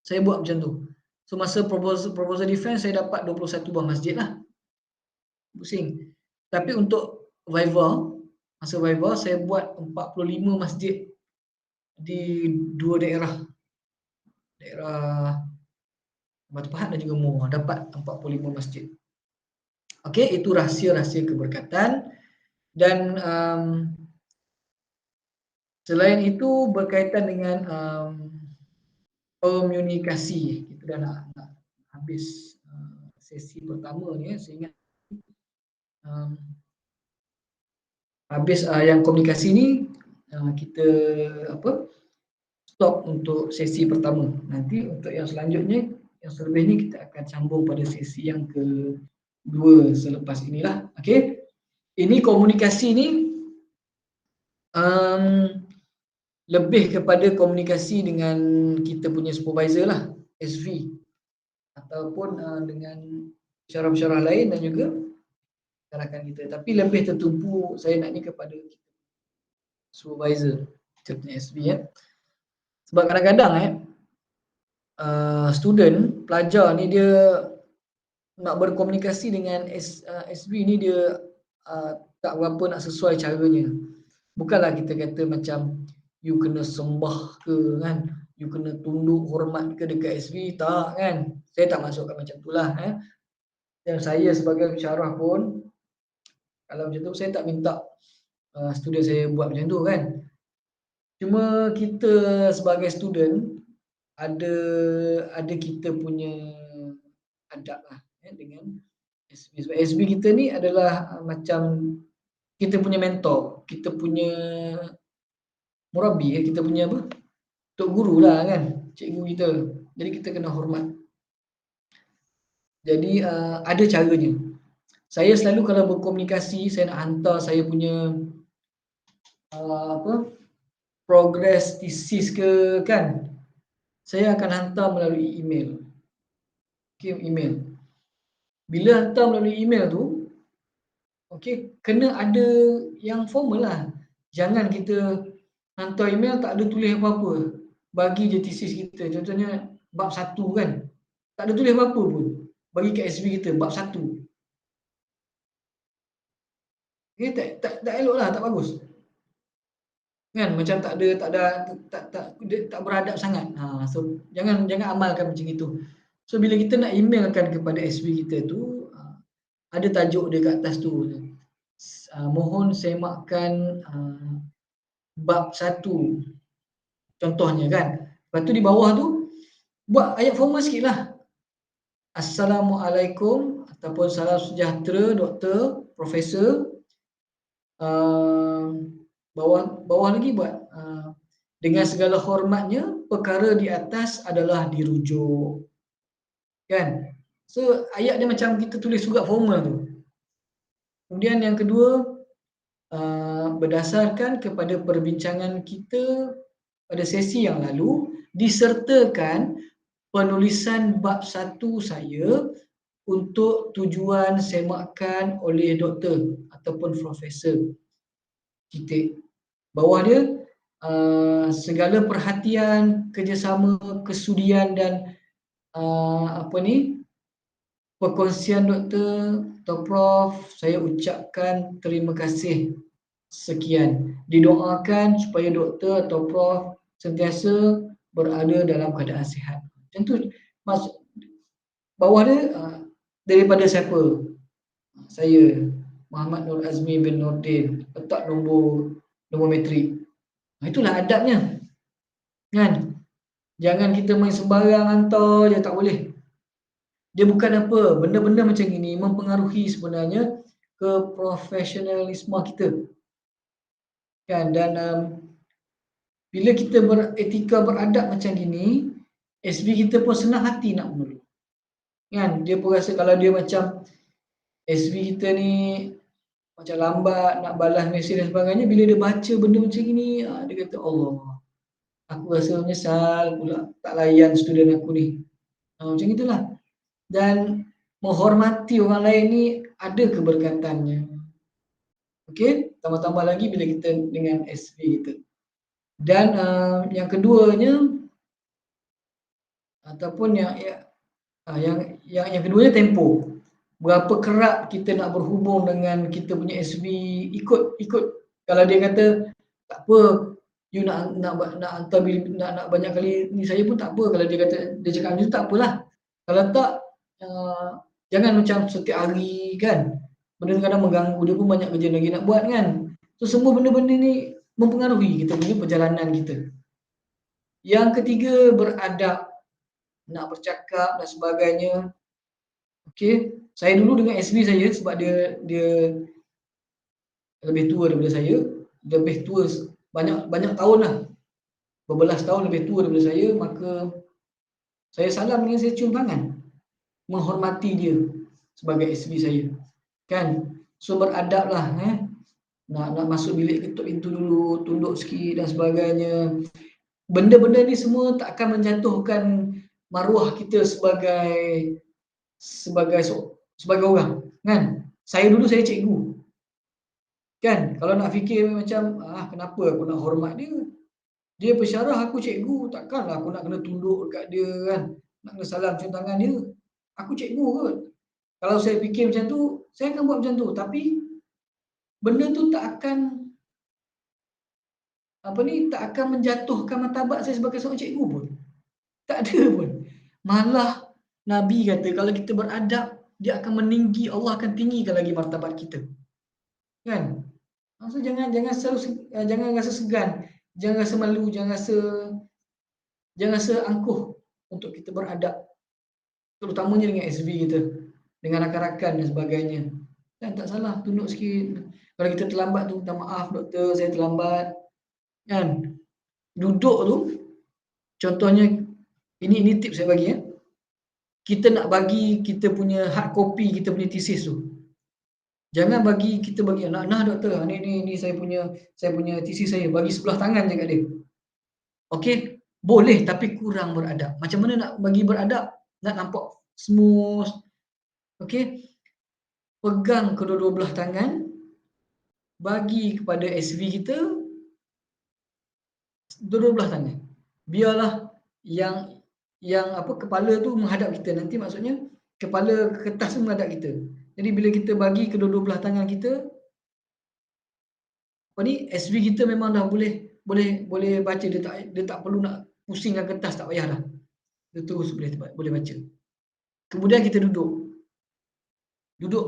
Saya buat macam tu. So masa proposal defense saya dapat 21 buah masjid lah. Pusing. Tapi untuk Viva, masa Viva saya buat 45 masjid di 2 daerah. Daerah Batu Pahat dan juga Muar, dapat 45 masjid. Okey, itu rahsia-rahsia keberkatan. Dan selain itu berkaitan dengan komunikasi. Kita dah nak habis sesi pertama ni. Saya ingat habis yang komunikasi ni kita stop untuk sesi pertama. Nanti untuk yang selanjutnya, yang selebih ni kita akan sambung pada sesi yang kedua selepas inilah. Okey. Ini komunikasi ni lebih kepada komunikasi dengan kita punya supervisor lah, SV, ataupun dengan pensyarah-pensyarah lain dan juga rakan kita. Tapi lebih tertumpu saya nak ni kepada supervisor, kita punya SV ya. Sebab kadang-kadang student, pelajar ni dia nak berkomunikasi dengan SV ni dia tak berapa nak sesuai caranya. Bukanlah kita kata macam you kena sembah ke kan, you kena tunduk hormat ke dekat SV, tak kan. Saya tak masukkan macam itulah Dan saya sebagai pensyarah pun, kalau macam tu saya tak minta student saya buat macam tu kan. Cuma kita sebagai student, ada ada kita punya adab lah dengan SB. Sebab SB kita ni adalah macam kita punya mentor, kita punya murabi, kita punya apa? Tok guru lah kan, cikgu kita. Jadi kita kena hormat. Jadi ada caranya. Saya selalu kalau berkomunikasi, saya nak hantar saya punya apa progress thesis ke kan, saya akan hantar melalui email. Okay, email. Bila hantar melalui email tu, okay, kena ada yang formal lah. Jangan kita hantar email tak ada tulis apa-apa. Bagi je thesis kita. Contohnya bab 1 kan. Tak ada tulis apa-apa pun. Bagi kat SB kita bab 1. Okay, tak elok lah, tak bagus. Kan macam tak beradab sangat. So jangan amalkan macam itu. So bila kita nak emailkan kepada SB kita tu, ada tajuk dia kat atas tu. Mohon semakkan bab 1 contohnya kan. Lepas tu di bawah tu buat ayat formal sikitlah. Assalamualaikum ataupun salam sejahtera doktor, profesor. Bawah lagi buat dengan segala hormatnya perkara di atas adalah dirujuk. Kan? So ayat dia macam kita tulis surat formal tu. Kemudian yang kedua, berdasarkan kepada perbincangan kita pada sesi yang lalu, disertakan penulisan bab 1 saya untuk tujuan semakan oleh doktor ataupun profesor. Titik. Bawah dia, segala perhatian, kerjasama, kesudian dan perkongsian doktor atau prof, saya ucapkan terima kasih sekian. Didoakan supaya doktor atau prof sentiasa berada dalam keadaan sihat. Macam tu bawah dia daripada siapa? Saya, Muhammad Nur Azmi bin Nordin, letak nombor metrik. Itulah adabnya. Kan? Jangan kita main sembarang hantar je, tak boleh. Dia bukan apa, benda-benda macam ini mempengaruhi sebenarnya keprofesionalisme kita. Kan? Dan bila kita beretika beradab macam gini, SB kita pun senang hati nak menolong. Kan? Dia pun rasa kalau dia macam SB kita ni macam lambat nak balas mesej dan sebagainya, bila dia baca benda macam gini, dia kata Allah, aku rasa menyesal pula tak layan student aku ni. Macam itulah. Dan menghormati orang lain ni ada keberkatannya. Okey, tambah-tambah lagi bila kita dengan SB kita. Dan yang keduanya ataupun yang keduanya tempo. Berapa kerap kita nak berhubung dengan kita punya SB, ikut kalau dia kata tak apa, you nak hantar nak banyak kali ni saya pun tak apa. Kalau dia cakap macam tu tak apalah. Kalau tak jangan macam setiap hari kan. Benda kadang mengganggu, dia pun banyak kerja lagi nak buat kan. So semua benda-benda ni mempengaruhi kita punya perjalanan kita. Yang ketiga, beradab, nak bercakap dan sebagainya. Okey, saya dulu dengan SB saya sebab dia lebih tua daripada saya, lebih tua banyak tahun lah. Berbelas tahun lebih tua daripada saya, maka saya salam dengan saya cium tangan. Menghormati dia sebagai SB saya. Kan? So beradablah nak masuk bilik ketuk pintu dulu, tunduk sikit dan sebagainya. Benda-benda ni semua tak akan menjatuhkan maruah kita sebagai orang, kan? Saya dulu saya cikgu. Kan? Kalau nak fikir macam kenapa aku nak hormat dia? Dia pesyarah, aku cikgu, takkanlah aku nak kena tunduk dekat dia kan? Nak kena salam cium tangan dia. Aku cikgu kot. Kalau saya fikir macam tu, saya akan buat macam tu. Tapi benda tu tak akan menjatuhkan martabat saya sebagai seorang cikgu pun. Tak ada pun. Malah Nabi kata kalau kita beradab, dia akan meninggi, Allah akan tinggikan lagi martabat kita. Kan? So jangan rasa segan, jangan rasa malu, jangan rasa Jangan rasa angkuh untuk kita beradab, terutamanya dengan SV kita, dengan rakan-rakan dan sebagainya. Dan tak salah, tunduk sikit. Kalau kita terlambat tu, minta maaf doktor, saya terlambat. Kan? Duduk tu, contohnya, ini tips saya bagi ya. Kita nak bagi kita punya hard copy, kita punya thesis tu. Jangan bagi kita bagi nah doktor, ni saya punya thesis saya, bagi sebelah tangan je kat dia. Okey, boleh tapi kurang beradab. Macam mana nak bagi beradab? Nak nampak smooth. Okey, pegang kedua-dua belah tangan, bagi kepada SV kita dua-dua belah tangan. Biarlah yang kepala tu menghadap kita. Nanti maksudnya kepala kertas tu menghadap kita. Jadi bila kita bagi kedua-dua belah tangan kita, SV kita memang dah boleh baca, dia tak perlu nak pusingkan kertas, tak payah dah. Dia terus boleh baca. Kemudian kita duduk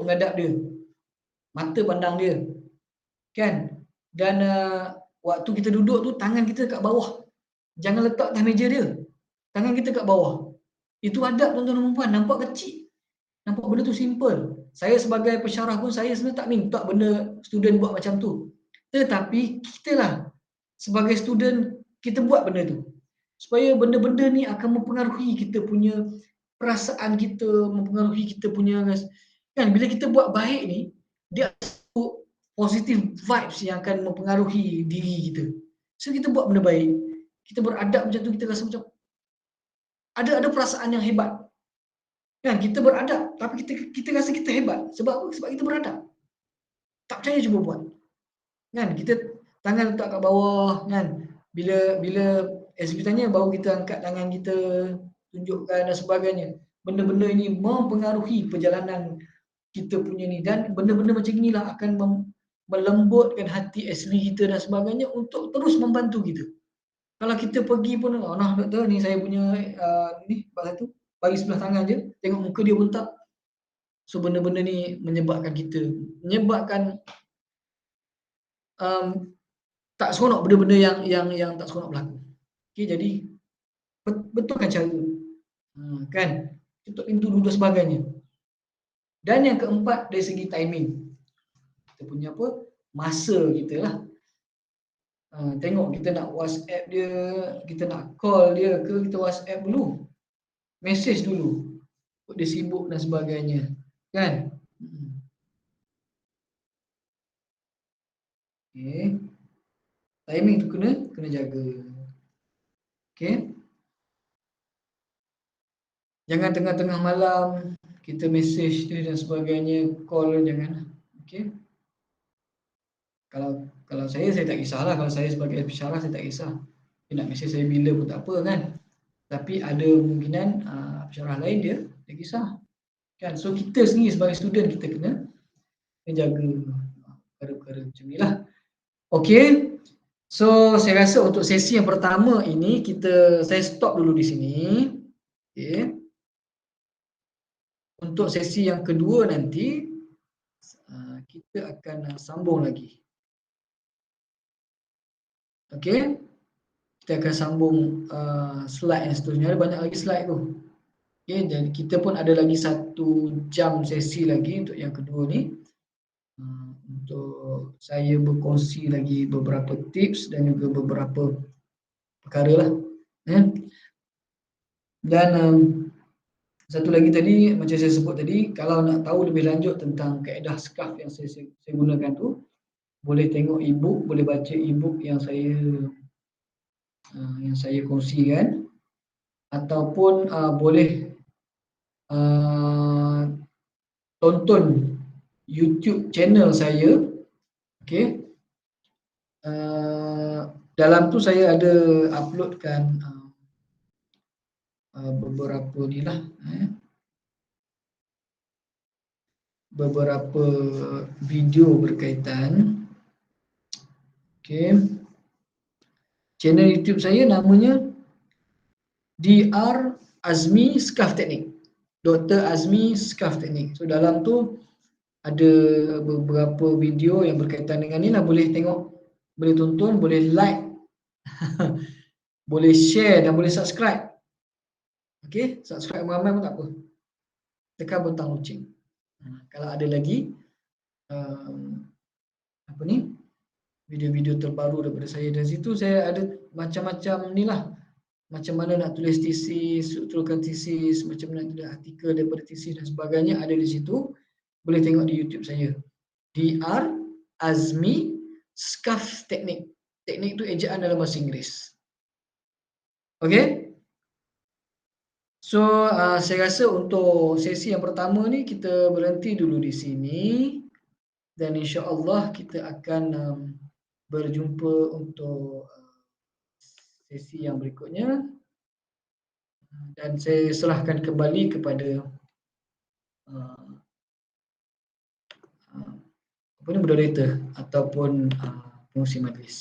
menghadap dia. Mata pandang dia. Kan? Dan waktu kita duduk tu tangan kita kat bawah. Jangan letak atas meja dia. Tangan kita kat bawah. Itu adab tuan-tuan dan puan, nampak kecil. Nampak benda tu simple. Saya sebagai pensyarah pun saya sebenarnya tak minta benda student buat macam tu. Tetapi kita lah sebagai student kita buat benda tu. Supaya benda-benda ni akan mempengaruhi kita punya perasaan kita, mempengaruhi kita punya kan, bila kita buat baik ni, dia positive vibes yang akan mempengaruhi diri kita. So kita buat benda baik, kita beradab macam tu, kita rasa macam ada perasaan yang hebat. Kan, kita beradab tapi kita rasa kita hebat. Sebab apa? Sebab kita beradab. Tak percaya, cuba buat. Kan, kita tangan letak kat bawah kan. Bila SB tanya, baru kita angkat tangan kita, tunjukkan dan sebagainya. Benda-benda ini mempengaruhi perjalanan kita punya ni, dan benda-benda macam inilah akan melembutkan hati SB kita dan sebagainya untuk terus membantu kita. Kalau kita pergi pun, nah doktor ni saya punya ni satu, bagi sebelah tangan je, tengok muka dia pun tak. So benda-benda ni menyebabkan tak seronok, benda-benda yang tak seronok berlaku. Okey, jadi betulkan cara. Kan? Tutup pintu dulu dan sebagainya. Dan yang keempat, dari segi timing. Kita punya masa kita lah. Tengok kita nak WhatsApp dia, kita nak call dia ke, kita WhatsApp dulu. Message dulu. Dia sibuk dan sebagainya. Kan? Okay. Timing tu kena jaga. Okay. Jangan tengah-tengah malam kita message dia dan sebagainya, call dia, jangan. Okay. Kalau saya tak kisahlah. Kalau saya sebagai pensyarah, saya tak kisah. Dia nak message saya bila pun tak apa kan. Tapi ada kemungkinan pensyarah lain dia kisah. Kan? So kita sendiri sebagai student, kita kena jaga perkara-perkara macam ni lah. Okay. So saya rasa untuk sesi yang pertama ini saya stop dulu di sini. Okay. Untuk sesi yang kedua nanti kita akan sambung lagi. Okay. Kita akan sambung slide yang seterusnya. Ada banyak lagi slide tu. Okay, jadi kita pun ada lagi 1 jam sesi lagi untuk yang kedua ni. Untuk saya berkongsi lagi beberapa tips dan juga beberapa perkara lah. Dan satu lagi tadi, macam saya sebut tadi, kalau nak tahu lebih lanjut tentang kaedah SCAF yang saya gunakan tu, boleh tengok e-book, boleh baca e-book yang saya kongsikan, ataupun boleh tonton YouTube channel saya. Okay. Dalam tu saya ada uploadkan beberapa ni lah, beberapa video berkaitan. Okay. Channel YouTube saya namanya Dr. Azmi SCAF Teknik. Dr. Azmi SCAF Teknik. So dalam tu ada beberapa video yang berkaitan dengan ni lah. Boleh tengok, boleh tonton, boleh like boleh share dan boleh subscribe. Okey, subscribe ramai-ramai pun tak apa. Tekan butang loceng. Kalau ada lagi apa ni, video-video terbaru daripada saya, dan situ saya ada macam-macam ni lah, macam mana nak tulis tesis, strukturkan tesis, macam mana nak tulis artikel daripada tesis dan sebagainya, ada di situ. Boleh tengok di YouTube saya. DR Azmi Scarf Teknik. Teknik tu ejaan dalam bahasa Inggeris. Okey? So, saya rasa untuk sesi yang pertama ni kita berhenti dulu di sini, dan insya-Allah kita akan berjumpa untuk sesi yang berikutnya, dan saya serahkan kembali kepada apa ni, moderator ataupun pengurusi majlis.